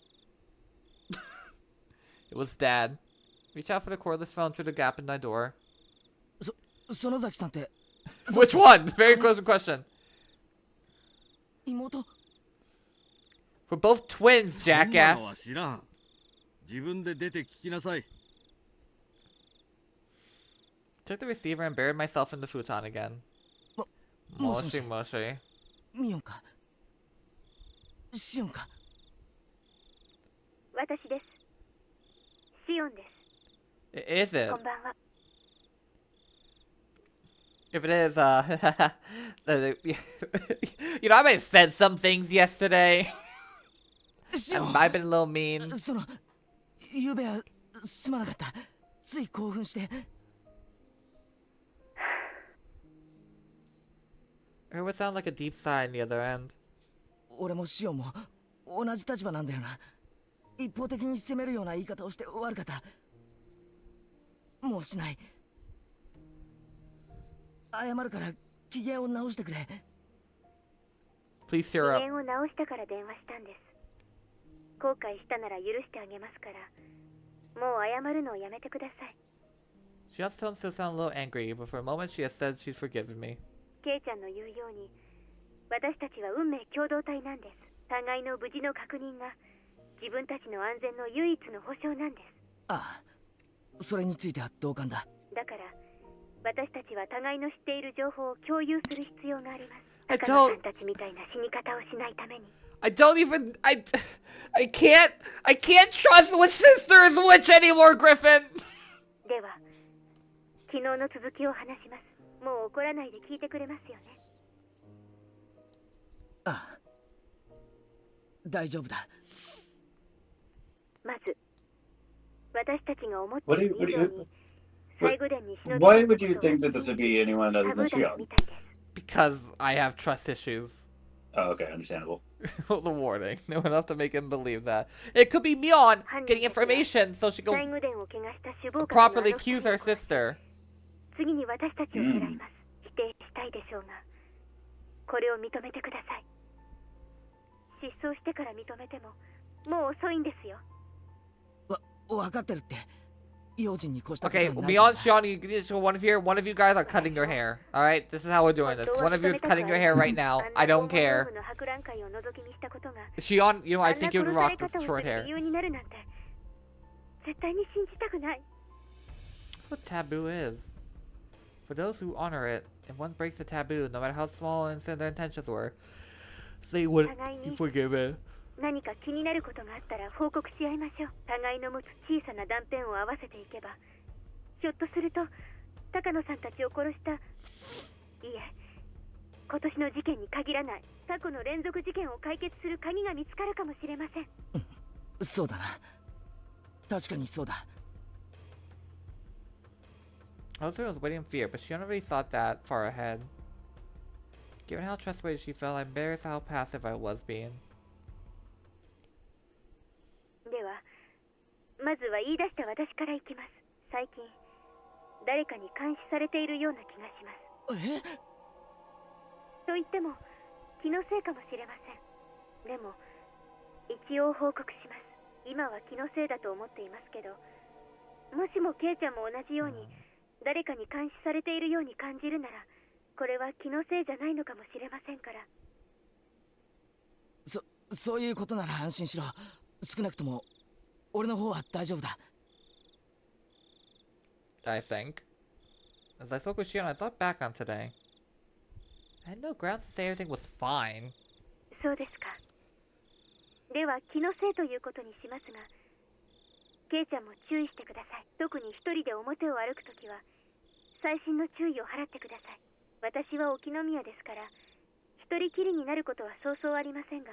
It was Dad. Reach out for the cordless phone through the gap in my door. 園崎さんって。 Which one? Very close question. 妹。We're both twins, そんなの jackass. は知らん。自分で出て聞きなさい。 Took the receiver and buried myself in the futon again. Moshi moshi. ミオンかシオンか。私です。シオンです。 Is it? こんばんは。 If it is, you know, I might have said some things yesterday. シオン I've been a little mean. そのゆうべはすまなかった。つい興奮して。 It would sound like a deep sigh on the other end. 俺もシオンも同じ立場なんだよな。一方的に責めるような言い方をして悪かった。もうしない。謝るから機嫌を直してくれ。 Please 機 cheer up. 嫌を直したから電話したんです。後悔したなら許してあげますから、もう謝るのをやめてください。 She has tones to sound a little angry, but for a moment she has said she's forgiven me. ケイちゃんの言うように、私たちは運命共同体なんです。互いの無事の確認が自分たちの安全の唯一の保証なんです。ああ、それについては同感だ。だから私たちは互いの知っている情報を共有する必要があります。 I 高野さ don't. んたちみたいな死に方をしないために。 I don't even. I can't trust which sister is which anymore, Griffin. では昨日の続きを話します。もう怒らないで聞いてくれますよね。ああ、大丈夫だ。まず私たちが思っている以上に What- 最後伝に忍び Why would you think that this would be anyone タ other ブ than ーだった Shion? みたいです。 Because I have trust issues. Oh, okay, understandable. The warning. No enough to make him believe that. It could be Mion getting information so she 最 can 後伝を怪我した首謀者の properly accuse her sister. 次に私たちを狙います。否定したいでしょうが、これを認めてください。失踪してから認めてももう遅いんですよ。わかってるって。用心に越したこと Okay, はない。 Mion, Sean, one of you guys are cutting your hair. All right, this is how we're doing this. One of you is cutting your hair right now. I don't care. Sean, you know, I think you would rock this short hair. 絶対に信じたくない。 That's what taboo is. For those who honor it, if one breaks the taboo, no matter how small and innocent their intentions were, they would be forgiven. 何か気になることがあったら報告し合いましょう。互いの持つ小さな断片を合わせていけば、ひょっとすると高野さんたちを殺した、いえ、今年の事件に限らない過去の連続事件を解決する鍵が見つかるかもしれません。そうだな。確かにそうだ。Elsa was waiting in fear, but she already thought that far ahead. Given how trustworthy she felt, I'm embarrassed how passive I was being. では、まずは言い出した私からいきます。最近、誰かに監視されているような気がします。え？と言っても、気のせいかもしれません。でも、一応報告します。今は気のせいだと思っていますけど、もしもケイちゃんも同じように、誰かに監視されているように感じるなら、これは気のせいじゃないのかもしれませんから。そういうことなら安心しろ。少なくとも俺の方は大丈夫だ。I think. As I spoke with Shion, I thought back on today. I had no grounds to say everything was fine. そうですか。では気のせいということにしますが、ケイちゃんも注意してください。特に一人で表を歩くときは細心の注意を払ってください。私は沖宮ですから、一人きりになることはそうそうありませんが、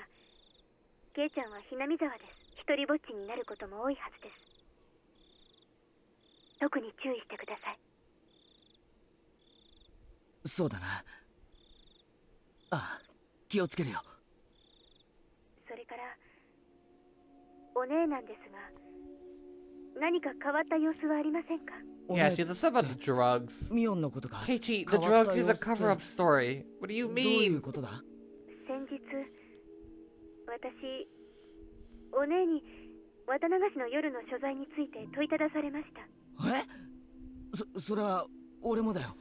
ケイちゃんはひなみ沢です。一人ぼっちになることも多いはずです。特に注意してください。そうだな。ああ、気をつけるよ。それからお姉なんですが、何か変わった様子はありませんか？ Yeah, she's upset about the drugs. ミオンのことか。 Keiichi, the drugs is a cover-up story. What do you どういう mean? ことだ？先日、私、お姉に綿流しの夜の所在について問いただされました。え？それは俺もだよ。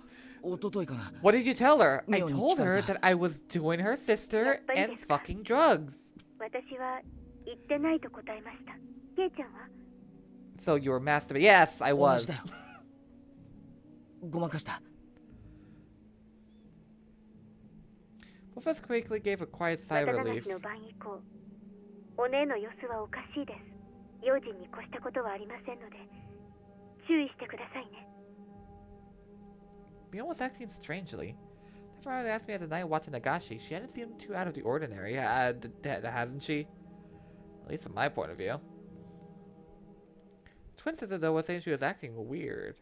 一昨日かな。 What did you tell her? I Mion told her聞かれた。 that I was doing her sister and fucking drugs. 私は言ってないと答えました。ケイちゃんは？ So you were masturbating? Yes, I 同 was. じだよ。ごまかした。Professor quickly gave a quiet sigh of 綿 relief. 流しの晩以降、お姉の様子はおかしいです。用心に越したことはありませんので、注意してくださいね。Mio was acting strangely. Never had asked me at the night Watanagashi. She hadn't seemed too out of the ordinary, hasn't she? At least from my point of view. Twin sister though was saying she was acting weird.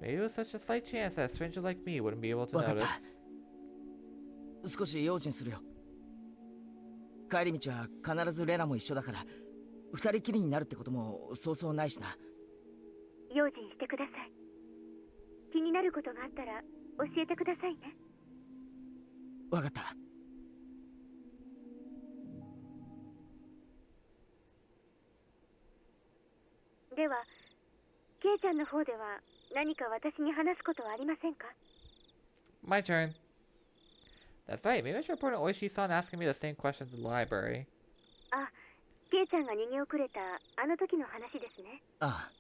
Maybe it was such a slight chance that a stranger like me wouldn't be able to わかった。 notice. 少し用心するよ。帰り道は必ずレナも一緒だから、二人きりになるってこともそうそうないしな。用心してください。気になることがあったら教えてくださいね。わかった。では、ケイちゃんの方では何か私に話すことはありませんか？ My turn. That's right, maybe I should report an Oishi-san asking me the same question to the library. あ、ケイちゃんが逃げ遅れたあの時の話ですね。ああ。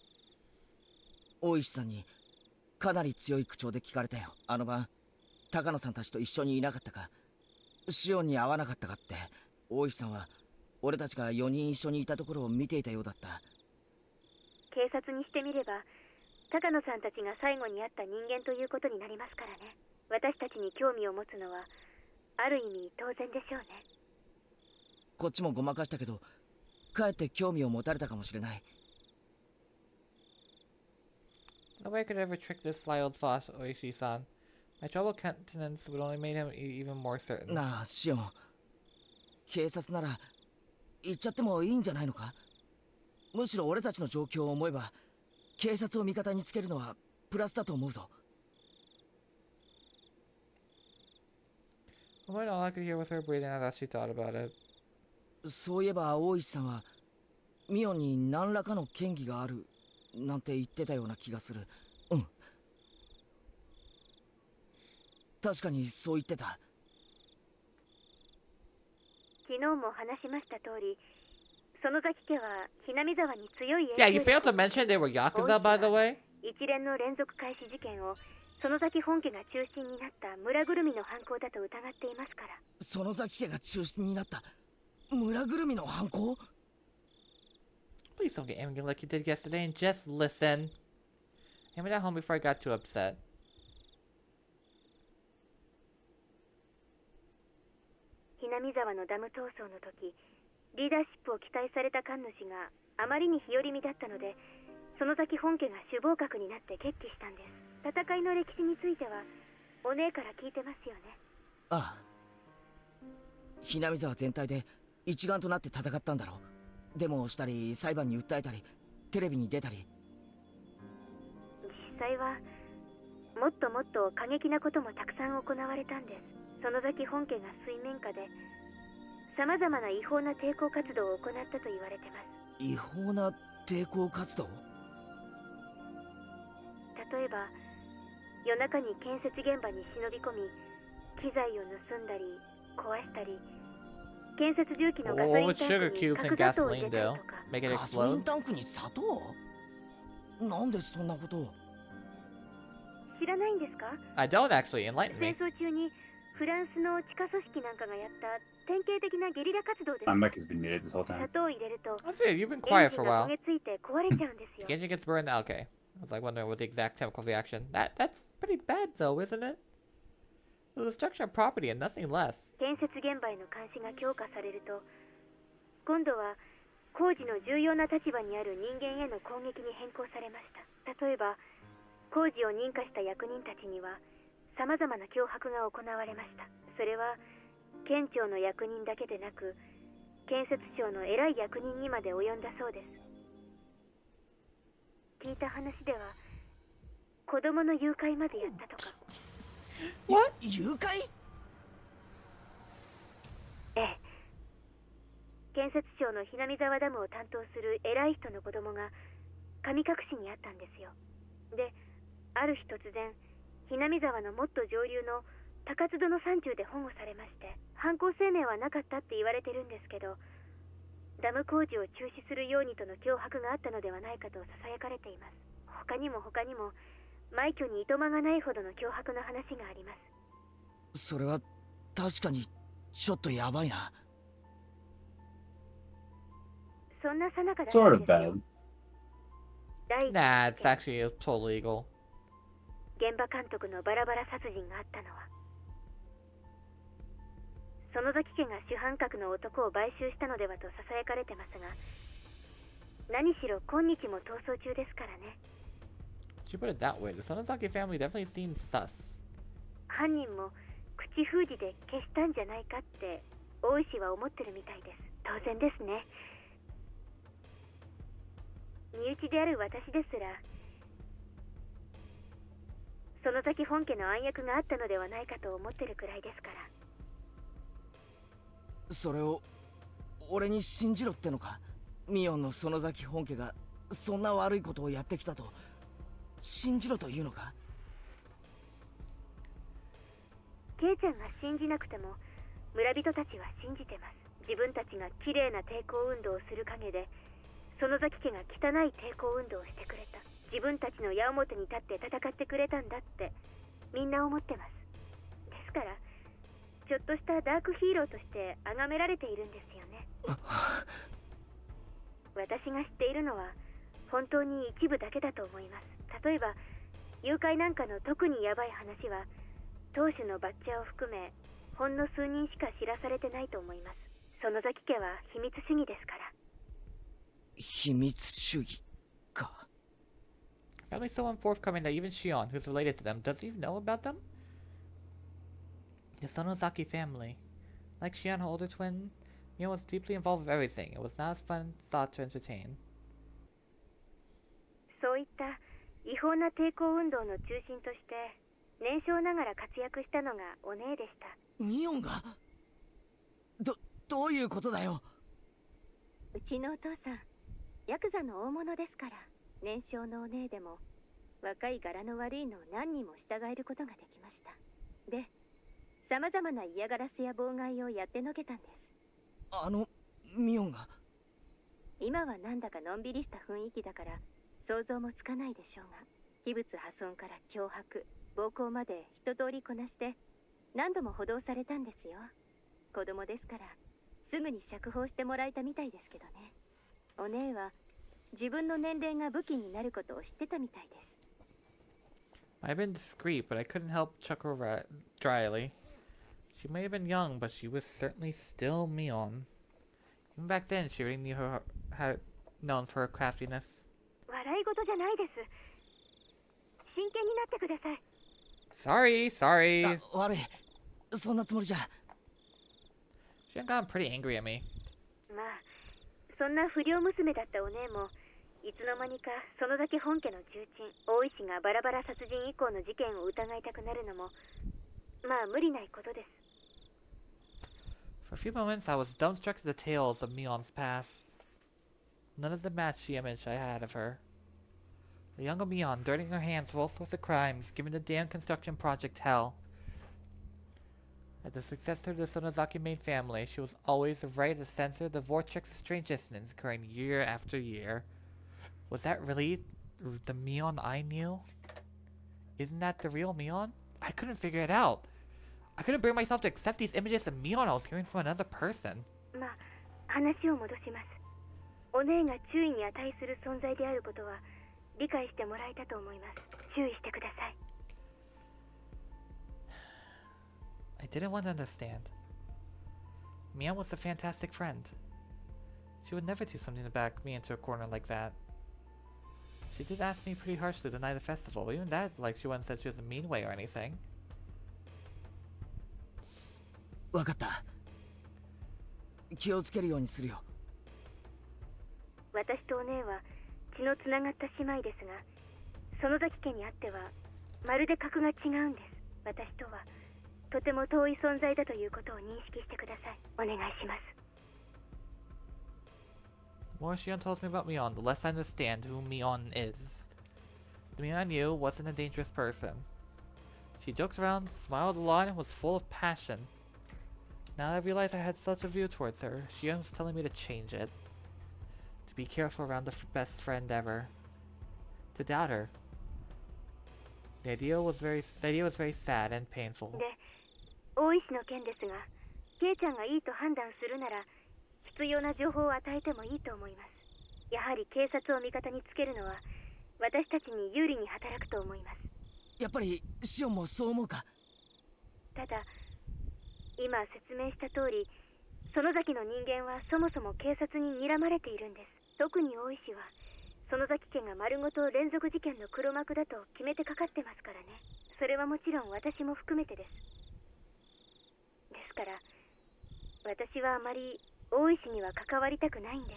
大石さんにかなり強い口調で聞かれたよ。あの晩、高野さんたちと一緒にいなかったか、シオンに会わなかったかって、大石さんは俺たちが4人一緒にいたところを見ていたようだった。警察にしてみれば、高野さんたちが最後に会った人間ということになりますからね。私たちに興味を持つのは、ある意味当然でしょうね。こっちもごまかしたけど、かえって興味を持たれたかもしれない。No way I could ever trick this sly old fox, Oishi-san. My troubled countenance would only make him even more certain. なあ、シオン。警察なら行っちゃってもいいんじゃないのか？むしろ俺たちの状況を思えば、警察を味方につけるのはプラスだと思うぞ。From what all I could hear was her breathing as she thought about it. そういえば大石さんはミオンに何らかの嫌疑があるなんて言ってたような気がする。うん。確かにそう言ってた。昨日も話しました通り、園崎家はひなみ沢に強い Yeah, 影 you 響 failed 力 to mention they were Yakuza, by the way. 一連の連続開始事件を園崎本家が中心になった村ぐるみの犯行だと疑っていますから。園崎家が中心になった村ぐるみの犯行？ Please don't get angry like you did yesterday and just listen. Hand me that home before I got too upset. ひなみ沢のダム闘争の時、リーダーシップを期待された神主があまりに日和見だったので、園崎本家が首謀格になって決起したんです。戦いの歴史についてはお姉から聞いてますよね。ああ。ひなみ沢全体で一丸となって戦ったんだろう。デモをしたり、裁判に訴えたり、テレビに出たり。実際はもっともっと過激なこともたくさん行われたんです。園崎本家が水面下でさまざまな違法な抵抗活動を行ったと言われてます。違法な抵抗活動？例えば夜中に建設現場に忍び込み、機材を盗んだり壊したり、建設重機のガソリ Oh, ン with タン sugar クに cubes 核 and 砂糖を入 gasoline れたり do. とか。 Make it ガソリン explode? タンクに砂糖？なんでそんなことを？知らないんですか？ I don't actually. Enlighten 戦 me. 争中にフランスの地下組織なんかがやった典型的なゲリラ活動です。 My mic has been muted this whole 砂 time. 糖を入れると Let's see, you've been エン quiet ジ for ン a が while. 焦げついて壊れちゃうんですよ。 The engine gets burned. Okay. I was like wondering what the exact chemical reaction. That's pretty bad though, isn't it? It was destruction of property and nothing less. 建設現場への監視が強化されると、今度は工事の重要な立場にある人間への攻撃に変更されました。例えば工事を認可した役人たちにはさまざまな脅迫が行われました。それは県庁の役人だけでなく、建設省の偉い役人にまで及んだそうです。聞いた話では子供の誘拐までやったとか。誘拐？ええ。建設省のひなみ沢ダムを担当する偉い人の子供が神隠しにあったんですよ。で、ある日突然、ひなみ沢のもっと上流の高津戸の山中で保護されまして、犯行声明はなかったって言われてるんですけど、ダム工事を中止するようにとの脅迫があったのではないかとささやかれています。他にも枚挙にいとまがないほどの脅迫の話があります。それは確かにちょっとやばいな。そんなさなかだった Sort ん of ですよ。 bad. 第一 Nah, の it's actually totally legal. 現場監督のバラバラ殺人があったのは、園崎家が主犯格の男を買収したのではとささやかれてますが、何しろ今日も逃走中ですからね。She put it that way. The Sonozaki family definitely seems sus. 犯人も口封じで消したんじゃないかって大石は思ってるみたいです。当然ですね。身内である私ですら、園崎本家の暗躍があったのではないかと思ってるくらいですから。それを俺に信じろってのか。ミオンの園崎本家がそんな悪いことをやってきたと信じろというのか。ケイちゃんが信じなくても村人たちは信じてます。自分たちが綺麗な抵抗運動をする陰で園崎家が汚い抵抗運動をしてくれた。自分たちの矢面に立って戦ってくれたんだってみんな思ってます。ですからちょっとしたダークヒーローとして崇められているんですよね。私が知っているのは本当に一部だけだと思います。例えば誘拐なんかの特にヤバい話は当主のバッチャーを含めほんの数人しか知らされてないと思います。園崎家は秘密主義ですから。秘密主義か。Family's so unforthcoming that even Shion, who's related to them, doesn't even know about them? The Sonozaki family. Like Shion, her older twin, Mio was deeply involved with everything. It was not as fun as thought to entertain. そういった違法な抵抗運動の中心として年少ながら活躍したのがお姉でした。ミオンがどういうことだよ。うちのお父さんヤクザの大物ですから、年少のお姉でも若い柄の悪いのを何人も従えることができました。で、様々な嫌がらせや妨害をやってのけたんです。ミオンが。今はなんだかのんびりした雰囲気だから想像もつかないでしょうが、器物破損から脅迫、暴行まで一通りこなして何度も補導されたんですよ。子供ですからすぐに釈放してもらえたみたいですけどね。お姉は自分の年齢が武器になることを知ってたみたいです。 I've been discreet, but I couldn't help chuckle dryly. She may have been young, but she was certainly still Mion. Even back then, she already knew had known for her craftiness. 笑い事じゃないです。真剣になってください。 Sorry. 悪い。そんなつもりじゃ。She had gotten pretty angry at me. まあそんな不良娘だったお姉もいつの間にか園崎本家の重鎮大石がバラバラ殺人以降の事件を疑いたくなるのもまあ無理ないことです。 For a few moments, I was dumbstruck at the tales of Mion's past. None of them matched the image I had of her. A younger Mion, dirtying her hands with all sorts of crimes, giving the damn construction project hell. As the successor to the Sonozaki main family, she was always right at the center of the vortex of strange incidents occurring year after year. Was that really the Mion I knew? Isn't that the real Mion? I couldn't figure it out. I couldn't bring myself to accept these images of Mion I was hearing from another person. まあ話を戻します。お姉が注意に値する存在であることは理解してもらえたと思います。注意してください。 I didn't want to understand. Mion was a fantastic friend. She would never do something to back me into a corner like that. She did ask me pretty harshly to deny the festival, but even that, like, she wasn't said she was a mean way or anything. わかった。気をつけるようにするよ。私とお姉は血のつながった姉妹ですが、園崎家にあってはまるで格が違うんです。私とはとても遠い存在だということを認識してください。お願いします。 The more Shion tells me about Mion, the less I understand who Mion is. The Mion I knew wasn't a dangerous person. She joked around, smiled a lot, and was full of passion. Now I realized I had such a view towards her. She was telling me to change it. To be careful around the best friend ever. To doubt her. The idea was very sad and painful. で、大石の件ですが、ケイちゃんがいいと判断するなら、必要な情報を与えてもいいと思います。やはり警察を味方につけるのは、私たちに有利に働くと思います。やっぱりシオンもそう思うか？ただ、今説明した通り、園崎の人間はそもそも警察に睨まれているんです。特に大石は、園崎家が丸ごと連続事件の黒幕だと決めてかかってますからね。それはもちろん私も含めてです。ですから、私はあまり大石には関わりたくないんで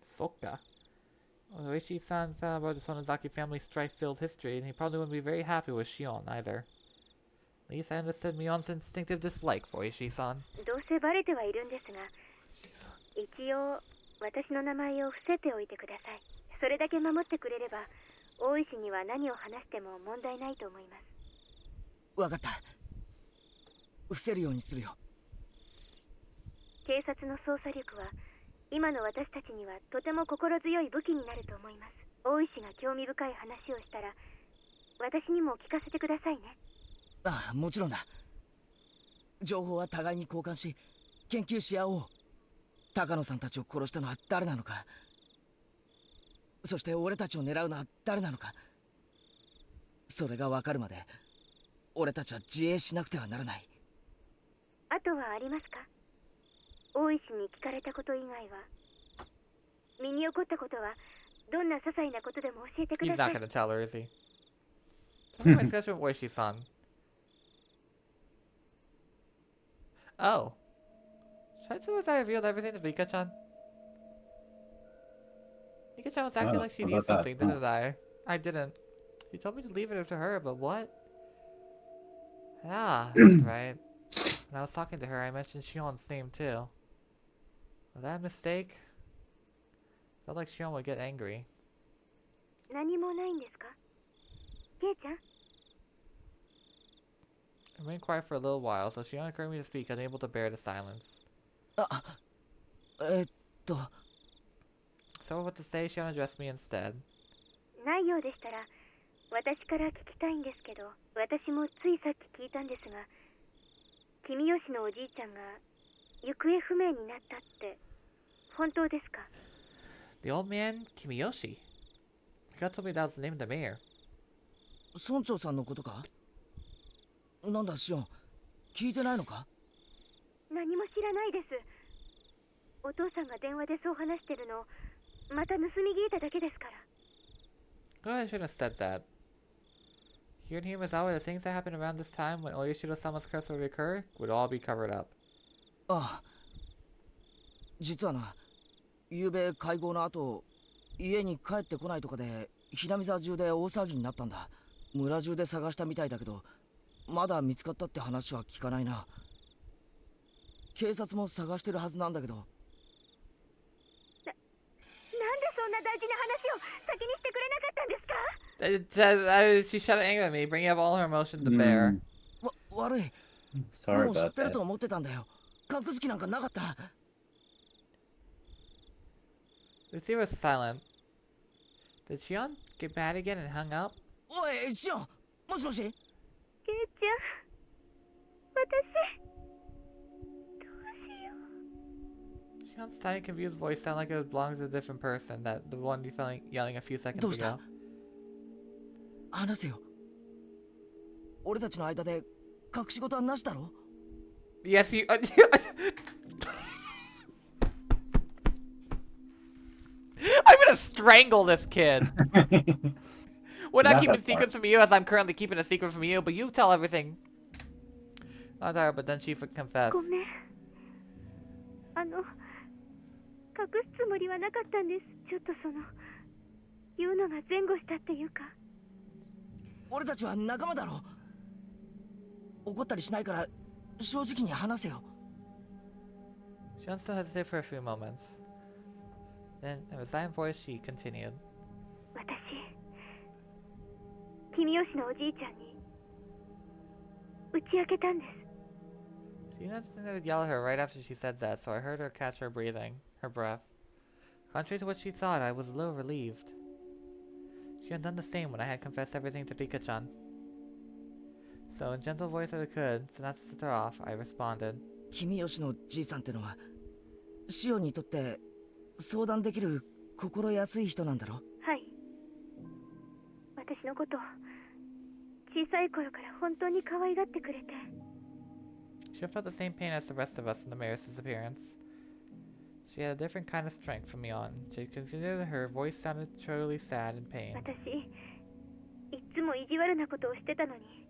す。そっか。Oishi-san found out about the Sonozaki family's strife-filled history, and he probably wouldn't be very happy with Shion either. At least I understood Mion's instinctive dislike for Oishi-san. どうせバレてはいるんですが、一応私の名前を伏せておいてください。それだけ守ってくれれば、大石には何を話しても問題ないと思います。わかった。伏せるようにするよ。警察の捜査力は今の私たちにはとても心強い武器になると思います。大石が興味深い話をしたら私にも聞かせてくださいね。ああ、もちろんだ。情報は互いに交換し研究し合おう。高野さんたちを殺したのは誰なのか、そして俺たちを狙うのは誰なのか、それが分かるまで俺たちは自衛しなくてはならない。あとはありますか？大石に聞かれたこと以外は。身に起こったことはどんな些細なことでも教えてく He's ださ not い。 gonna tell her, is he? Tell me my schedule with Oishi-san. Oh. Should I tell us I revealed everything to Rika-chan? Rika-chan was acting like she how knew about that? something, didn't I? I didn't. She told me to leave it to her, but what? Ah, that's right. When I was talking to her, I mentioned Shion's name too. Was that a mistake? Felt like Shion would get angry. 何もないんですか？ケイちゃん？ I remained quiet for a little while, so Shion encouraged me to speak, unable to bear the silence. あ、So what to say, Shion addressed me instead. ないようでしたら私から聞きたいんですけど、私もついさっき聞いたんですが、君吉のおじいちゃんが行方不明になったって本当ですか？ The old man, Kimiyoshi. Rika told me that was the name of the mayor. 村長さんのことか？なんだシオン、聞いてないのか？何も知らないです。お父さんが電話でそう話してるのまた盗み聞いただけですから。 Oh, I should have said that. Hearing him as out the things that happened around this time when Oyashiro-sama's curse would recur would all be covered up. ああ、実はな、昨べ会合の後、家に帰ってこないとかで南沢中で大騒ぎになったんだ。村中で探したみたいだけど、まだ見つかったって話は聞かないな。警察も探してるはずなんだけど。なんでそんな大事な話を先にしてくれなかったんですか？ She shouted anger at me, bringing up all her emotion to bear. 悪い。 Sorry もう知 about ってる that. と思ってたんだよ。隠す気なんかなかった。Lucy was silent. Did Shion get mad again and hung up? おい、シオン、もしもし？ケイちゃん、私どうしよう。 Shion's tiny, confused voice sounded like it belonged to a different person, that the one yelling a few seconds どうした？ ago. 話せよ。俺たちの間で隠し事はなしだろ？ Yes, you. I'm gonna strangle this kid. We're not Not keeping that secrets from you, as I'm currently keeping a secret from you, but you tell everything. Not her, but then she confessed. ごめん。隠すつもりはなかったんです。ちょっと言うのが前後したっていうか。俺たちは仲間だろ。怒ったりしないから正直に話せよ。Shion still hesitated for a few moments. Then, in a resigned voice, she continued. 私、君吉のおじいちゃんに打ち明けたんです。 She noticed I would yell at her right after she said that, so I heard her catch her breath. Contrary to what she thought, I was a little relieved. She had done the same when I had confessed everything to Rika-chan. So, in gentle voice as I could, so not to set her off, I responded. 君吉のじいさんってのはシオンにとって相談できる心安い人なんだろ？はい。私のことを小さい頃から本当に可愛がってくれて。 She had felt the same pain as the rest of us from the mayor's disappearance. She had a different kind of strength from me on. She considered her voice sounded truly sad in pain. 私、いつも意地悪なことをしてたのに、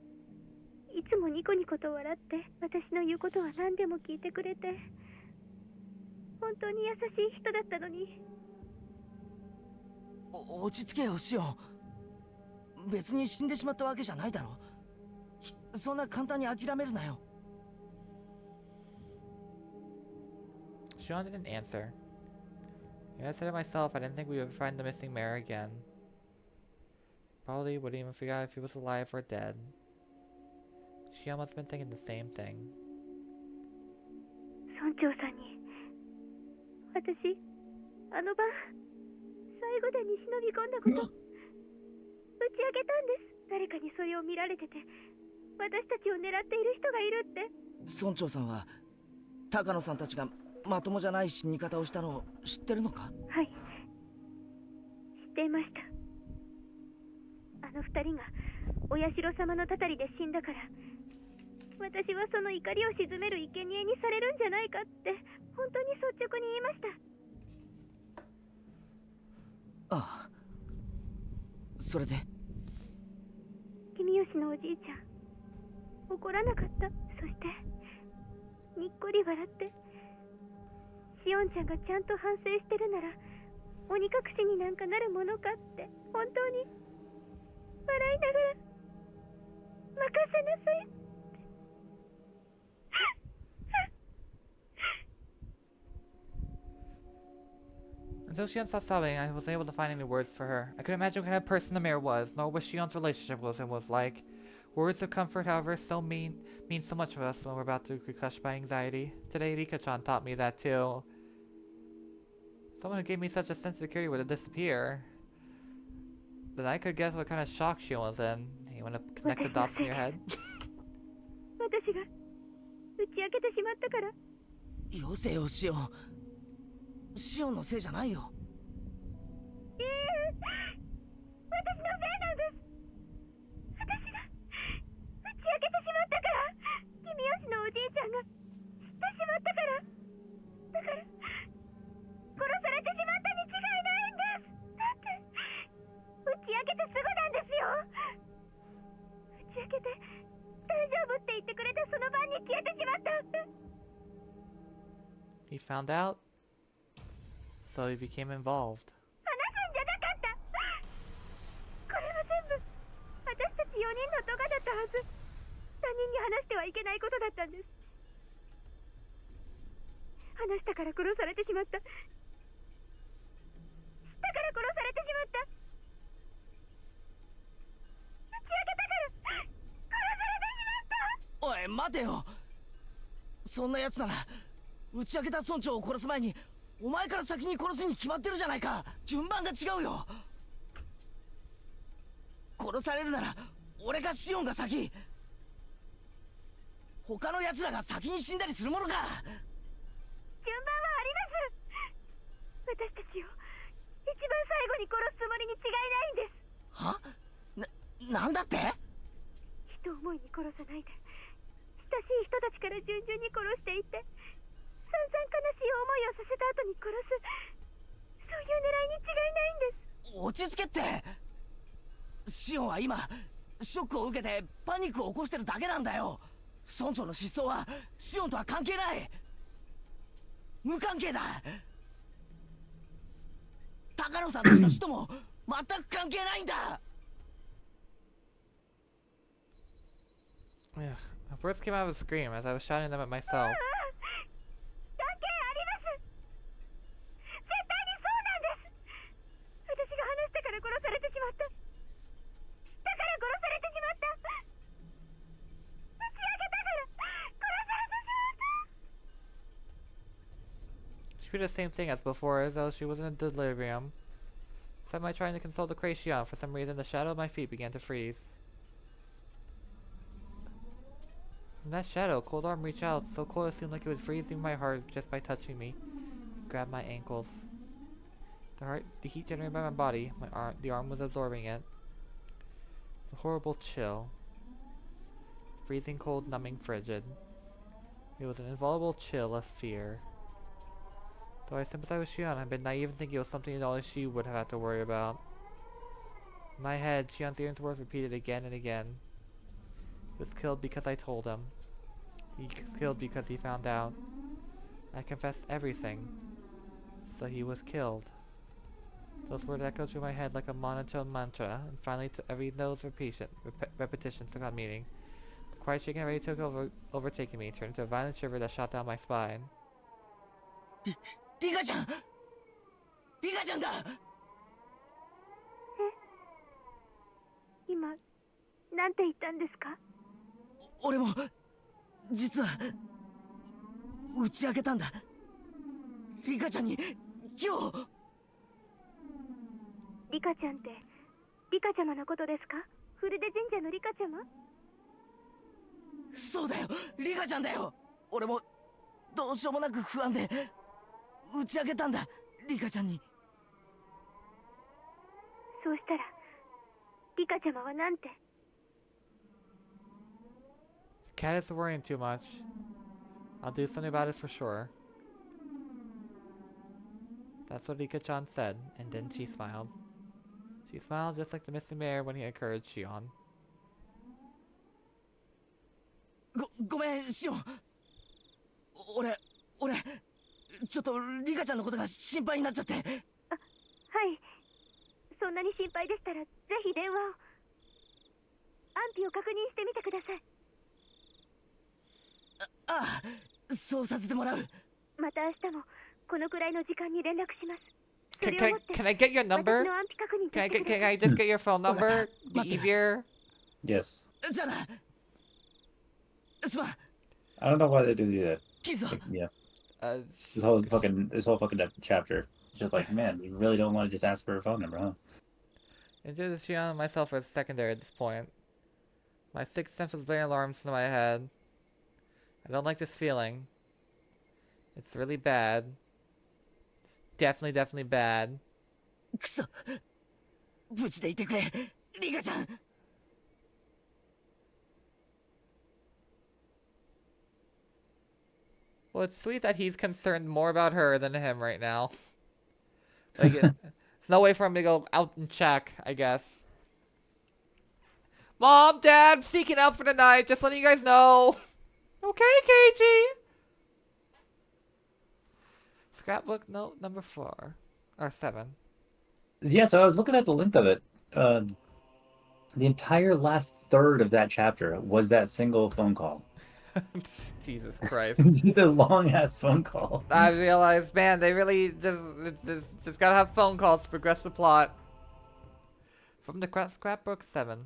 いつもニコニコと笑って私の言うことは何でも聞いてくれて、本当に優しい人だったのに。落ち着けよシオン。別に死んでしまったわけじゃないだろ。そんな簡単に諦めるなよ。Shion didn't answer. I said to myself, I didn't think we would find the missing mayor again. Probably wouldn't even figure out if he was alive or dead. Shion must have been thinking the same thing. 村長さんに、私、あの晩、最後でに忍び込んだこと、打ち明けたんです。誰かにそれを見られてて、私たちを狙っている人がいるって。村長さんは高野さんたちがまともじゃない死に方をしたのを知ってるのか？はい、知っていました。あの二人がお社様のたたりで死んだから、私はその怒りを鎮める生贄にされるんじゃないかって本当に率直に言いました。ああ、それで君吉のおじいちゃん怒らなかった。そしてにっこり笑って、シオンちゃんがちゃんと反省してるなら鬼隠しになんかなるものかって本当に笑いながら任せなさい。Until Shion stopped sobbing, I wasn't able to find any words for her. I couldn't imagine what kind of person the mayor was, nor what Shion's relationship with him was like. Words of comfort, however, still mean so much to us when we're about to be crushed by anxiety. Today, Rika-chan taught me that too. Someone who gave me such a sense of security would disappear. Then I could guess what kind of shock Shion was in. You want to connect the dots in your head? 私が打ち明けてしまったから。よせよシオン。シオンのせいじゃないよ。私のせいなんです。私が打ち明けてしまったから。君吉のおじいちゃんが知ってしまったから。だから殺されてしまったに違いないんです。だって打ち明けてすぐなんですよ。打ち明けて大丈夫って言ってくれたその晩に消えてしまった。He found out, so he became involved. 話すんじゃなかった。これは全部私たち4人の咎だったはず。他人に話してはいけないことだったんです。話したから殺されてしまった。知ったから殺されてしまった。打ち明けたから殺されてしまった。おい待てよ。そんな奴なら打ち明けた村長を殺す前にお前から先に殺すに決まってるじゃないか。順番が違うよ。殺されるなら俺かシオンが先。他の奴らが先に死んだりするものか。順番はあります。私たちを一番最後に殺すつもりに違いないんです。は？なんだって？人思いに殺さないで親しい人たちから順々に殺していって、散々悲しい思いをさせた後に殺す、そういう狙いに違いないんです。落ち着けって。シオンは今ショックを受けてパニックを起こしてるだけなんだよ。村長の失踪はシオンとは関係ない。無関係だ。高野さんとした人も全く関係ないんだ。Yeah, words came out of a scream as I was shouting them at myself. 関係あります。絶対にそうなんです。私が話してから殺されてしまった。だから殺されてしまった。打ち明け She did the same thing as before, as though she was in a delirium. Semi trying to console the crazy on. For some reason, the shadow of my feet began to freeze. From that shadow, a cold arm reached out, so cold it seemed like it was freezing my heart just by touching me. It grabbed my ankles. The heat generated by my body, the arm was absorbing it. The horrible chill. Freezing cold, numbing, frigid. It was an inviolable chill of fear. Though I sympathized with Shion, I've been naive in thinking it was something that only she would have had to worry about. In my head, Shion's earnings words repeated again and again. He was killed because I told him. He was killed because he found out. I confessed everything. So he was killed. Those words echoed through my head like a monotone mantra, and finally to every note's repetition took on meaning. The quiet shaking already took overtaking me, turned into a violent shiver that shot down my spine. Rika-chan! Rika-chan だ! 今、なんて言ったんですか？俺も実は打ち明けたんだ。リカちゃんに今日。リカちゃんってリカちゃまのことですか？フルデ神社のリカちゃま？そうだよ、リカちゃんだよ。俺もどうしようもなく不安で打ち明けたんだ、リカちゃんに。そうしたらリカちゃまはなんて？ Cat is worrying too much. I'll do something about it for sure. That's what Rika-chan said, and then she smiled. She smiled just like the misty mayor when he encouraged Shion. ごめん、シオン。俺ちょっとリカちゃんのことが心配になっちゃって。はい。そんなに心配でしたらぜひ電話を。安否を確認してみてください。ああ、そうさせてもらう。また明日もこのくらいの時間に連絡します。 Can I get your number? Can I just get your phone number? Be easier. Yes. じゃあな。すまん。 I don't know why they do that. キズ。 Like, yeah. Just This whole fucking chapter. It's just like, man, you really don't want to just ask for a phone number, huh? Shion and myself are secondary at this point. My sixth sense was blaring alarms in my head. I don't like this feeling. It's really bad. It's definitely bad. くそ。無事でいてくれ、リカちゃん。 Well, it's sweet that he's concerned more about her than him right now. Like, it's no way for him to go out and check, I guess. Mom, Dad, I'm sneaking out for the night, just letting you guys know. Okay, Keiji. Scrapbook note number 4. Or 7. Yeah, so I was looking at the length of it. The entire last third of that chapter was that single phone call. Jesus Christ. Just a long ass phone call. I realized, man, they really just gotta have phone calls to progress the plot. From the Scrapbook 7.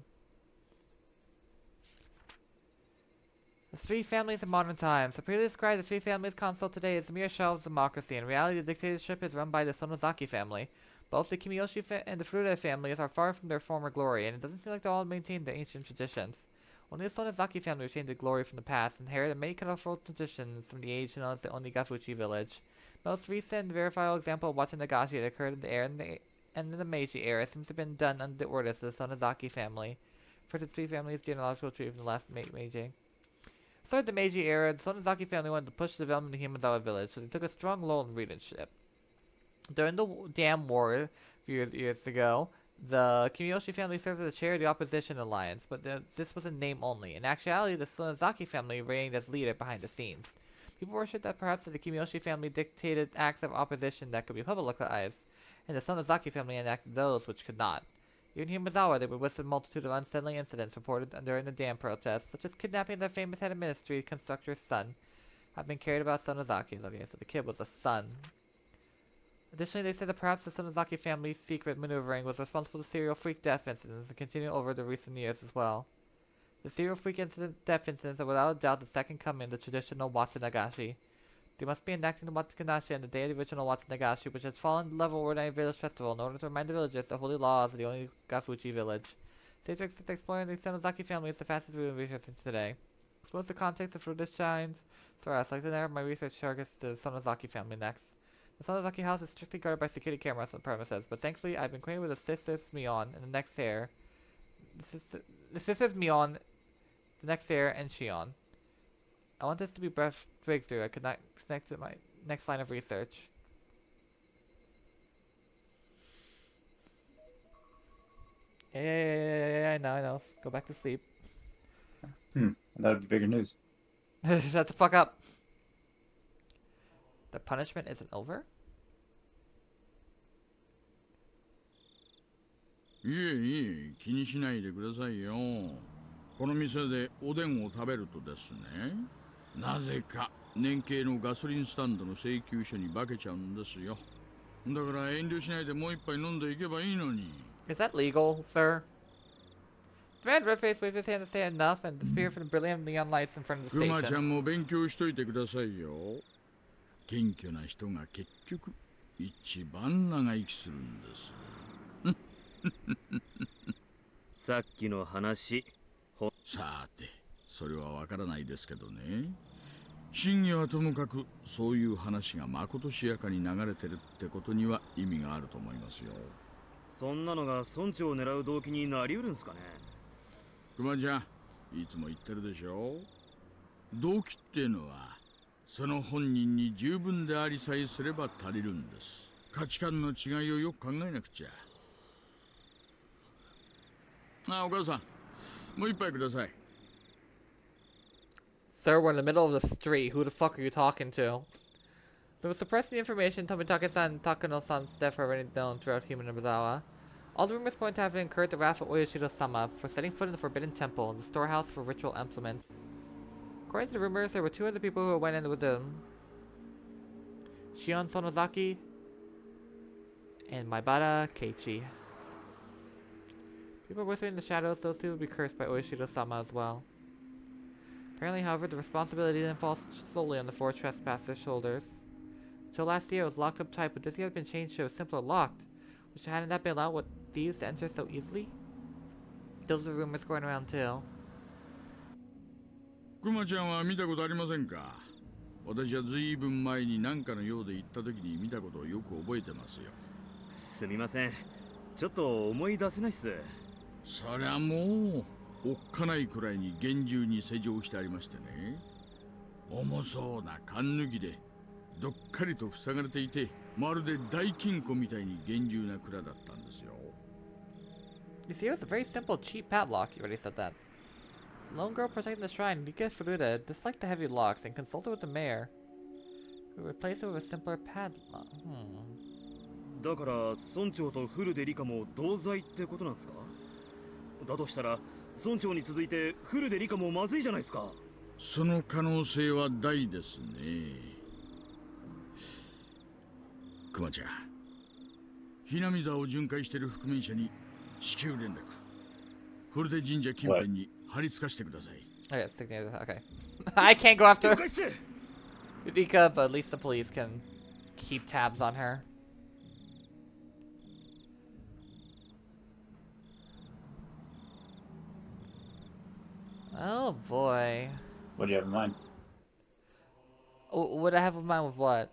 The three families in modern times. The previously described the three families console today is a mere shell of democracy. In reality, the dictatorship is run by the Sonozaki family. Both the Kimiyoshi and the Furuta families are far from their former glory, and it doesn't seem like they all maintain the ancient traditions. Only the Sonozaki family retained the glory from the past and inherited many colorful traditions from the age known as the Onigafuchi village. Most recent and verifiable example of Watanagashi that occurred in the era and in the Meiji era seems to have been done under the orders of the Sonozaki family. For the three families' genealogical tree from the last Meiji. Started the Meiji era, the Sonozaki family wanted to push the development of the Himazawa village, so they took a strong role in leadership. During the Dam War a few years ago, the Kimiyoshi family served as the chair of the opposition alliance, but this was a name only. In actuality, the Sonozaki family reigned as leader behind the scenes. People worshipped that perhaps the Kimiyoshi family dictated acts of opposition that could be publicized, and the Sonozaki family enacted those which could not. Even in Himazawa, there were a multitude of unsettling incidents reported during the dam protests, such as kidnapping their famous head of ministry constructor's son, had been carried about Sonozaki's. Okay, so the kid was a son. Additionally, they said that perhaps the Sonozaki family's secret maneuvering was responsible for serial freak death incidents and continue over the recent years as well. The serial freak death incidents are without a doubt the second coming of the traditional Watanagashi. They must be enacting the Watangashi on the day of the original Watanagashi, which has fallen to the level of ordinary village festival, in order to remind the villagers the holy laws of the only Gafuchi village. Stage exploring the Sonozaki family is the fastest route in researching today. Suppose the context of Fruitus shines. Sorry, I'd like to narrow my research targets to the Sonozaki family next. The Sonozaki house is strictly guarded by security cameras on the premises, but thankfully I've been acquainted with the sisters Mion and the next heir. The sisters Mion, the next heir, and Shion. I want this to be breakthrough. I could not connect to my next line of research. Yeah, I know. Go back to sleep. That would be bigger news. Shut the fuck up. The punishment isn't over? いえいえ、気にしないでくださいよ。この店でおでんを食べるとですね、なぜか年計のガソリンスタンドの請求書に化けちゃうんですよ。だから遠慮しないでもう一杯飲んでいけばいいのに。Is that legal, sir? The man red-faced waved his hand to say enough and disappeared from the brilliant neon lights in front of the クマちゃ station. んも勉強しといてくださいよ。謙虚な人が結局一番長生きするんです。さっきの話。さて、それはわからないですけどね。真偽はともかくそういう話がまことしやかに流れてるってことには意味があると思いますよ。そんなのが村長を狙う動機になりうるんすかね。クマちゃん、いつも言ってるでしょ。動機っていうのはその本人に十分でありさえすれば足りるんです。価値観の違いをよく考えなくちゃ。あ、お母さん、もう一杯ください。Sir, we're in the middle of the street. Who the fuck are you talking to? There was suppressing information Tomitake-san and Takano-san's death are already known throughout Human Izawa. All the rumors point to having incurred the wrath of Oyashiro-sama for setting foot in the Forbidden Temple, the storehouse for ritual implements. According to the rumors, there were two other people who went in with him. Shion Sonozaki and Maibara Keiichi. People whispering in the shadows, those two would be cursed by Oyashiro-sama as well. Apparently, however, the responsibility didn't fall solely on the four trespassers' shoulders. Until last year, it was locked up tight, but this year has been changed to a simpler locked. Which hadn't that been allowed with thieves to enter so easily? Those are the rumors going around too. クマちゃんは見たことありませんか。私はずいぶん前に何かのようで行った時に見たことをよく覚えてますよ。すみません。ちょっと思い出せないっす。そりゃもうおっかないくらいに厳重に施錠してありましてね。重そうな缶抜きでどっかりと塞がれていて、まるで大金庫みたいに厳重な蔵だったんですよ。You see, it was a very simple, cheap padlock. You already said that. The lone girl protecting the shrine, Rika Furuta, disliked the heavy locks and consulted with the mayor, who replaced it with a simpler padlock. だから村長とフルでリカも同罪ってことなんですか。だとしたら村長に続いてフルでリカもまずいじゃないですか。その可能性は大ですね。クマちゃん、ひなみ座を巡回している覆面者に至急連絡。フルデ神社近辺に張り付かしてください。Okay, stick near the, okay. I can't go after Rika, but at least the police can keep tabs on her. Oh boy. What do you have in mind? What I have in mind with what?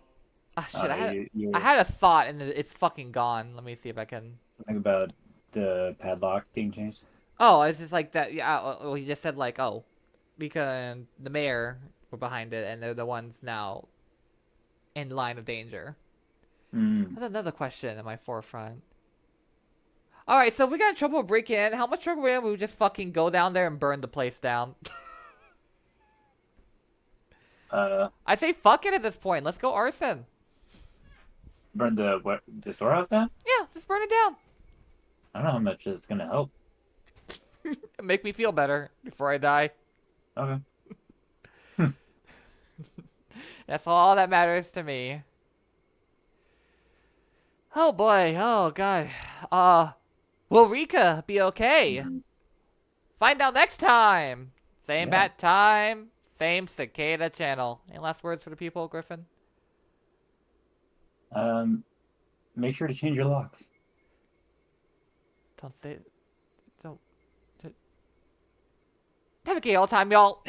Ah, shit, you I had a thought and it's fucking gone. Let me see if I can. Something about the padlock being changed? Oh, it's just like that. Yeah, well, he just said like, oh, Rika and the mayor were behind it, and they're the ones now in line of danger. That's another question in my forefront. Alright, so if we got in trouble breaking in, how much trouble would we just fucking go down there and burn the place down? I say fuck it at this point. Let's go arson. Burn the storehouse down? Yeah, just burn it down. I don't know how much it's gonna help. Make me feel better before I die. Okay. That's all that matters to me. Oh boy, oh god. Will Rika be okay? Find out next time! Same bat time, same cicada channel. Any last words for the people, Griffin? Make sure to change your locks. Don't say... Don't... Navigate all the time, y'all!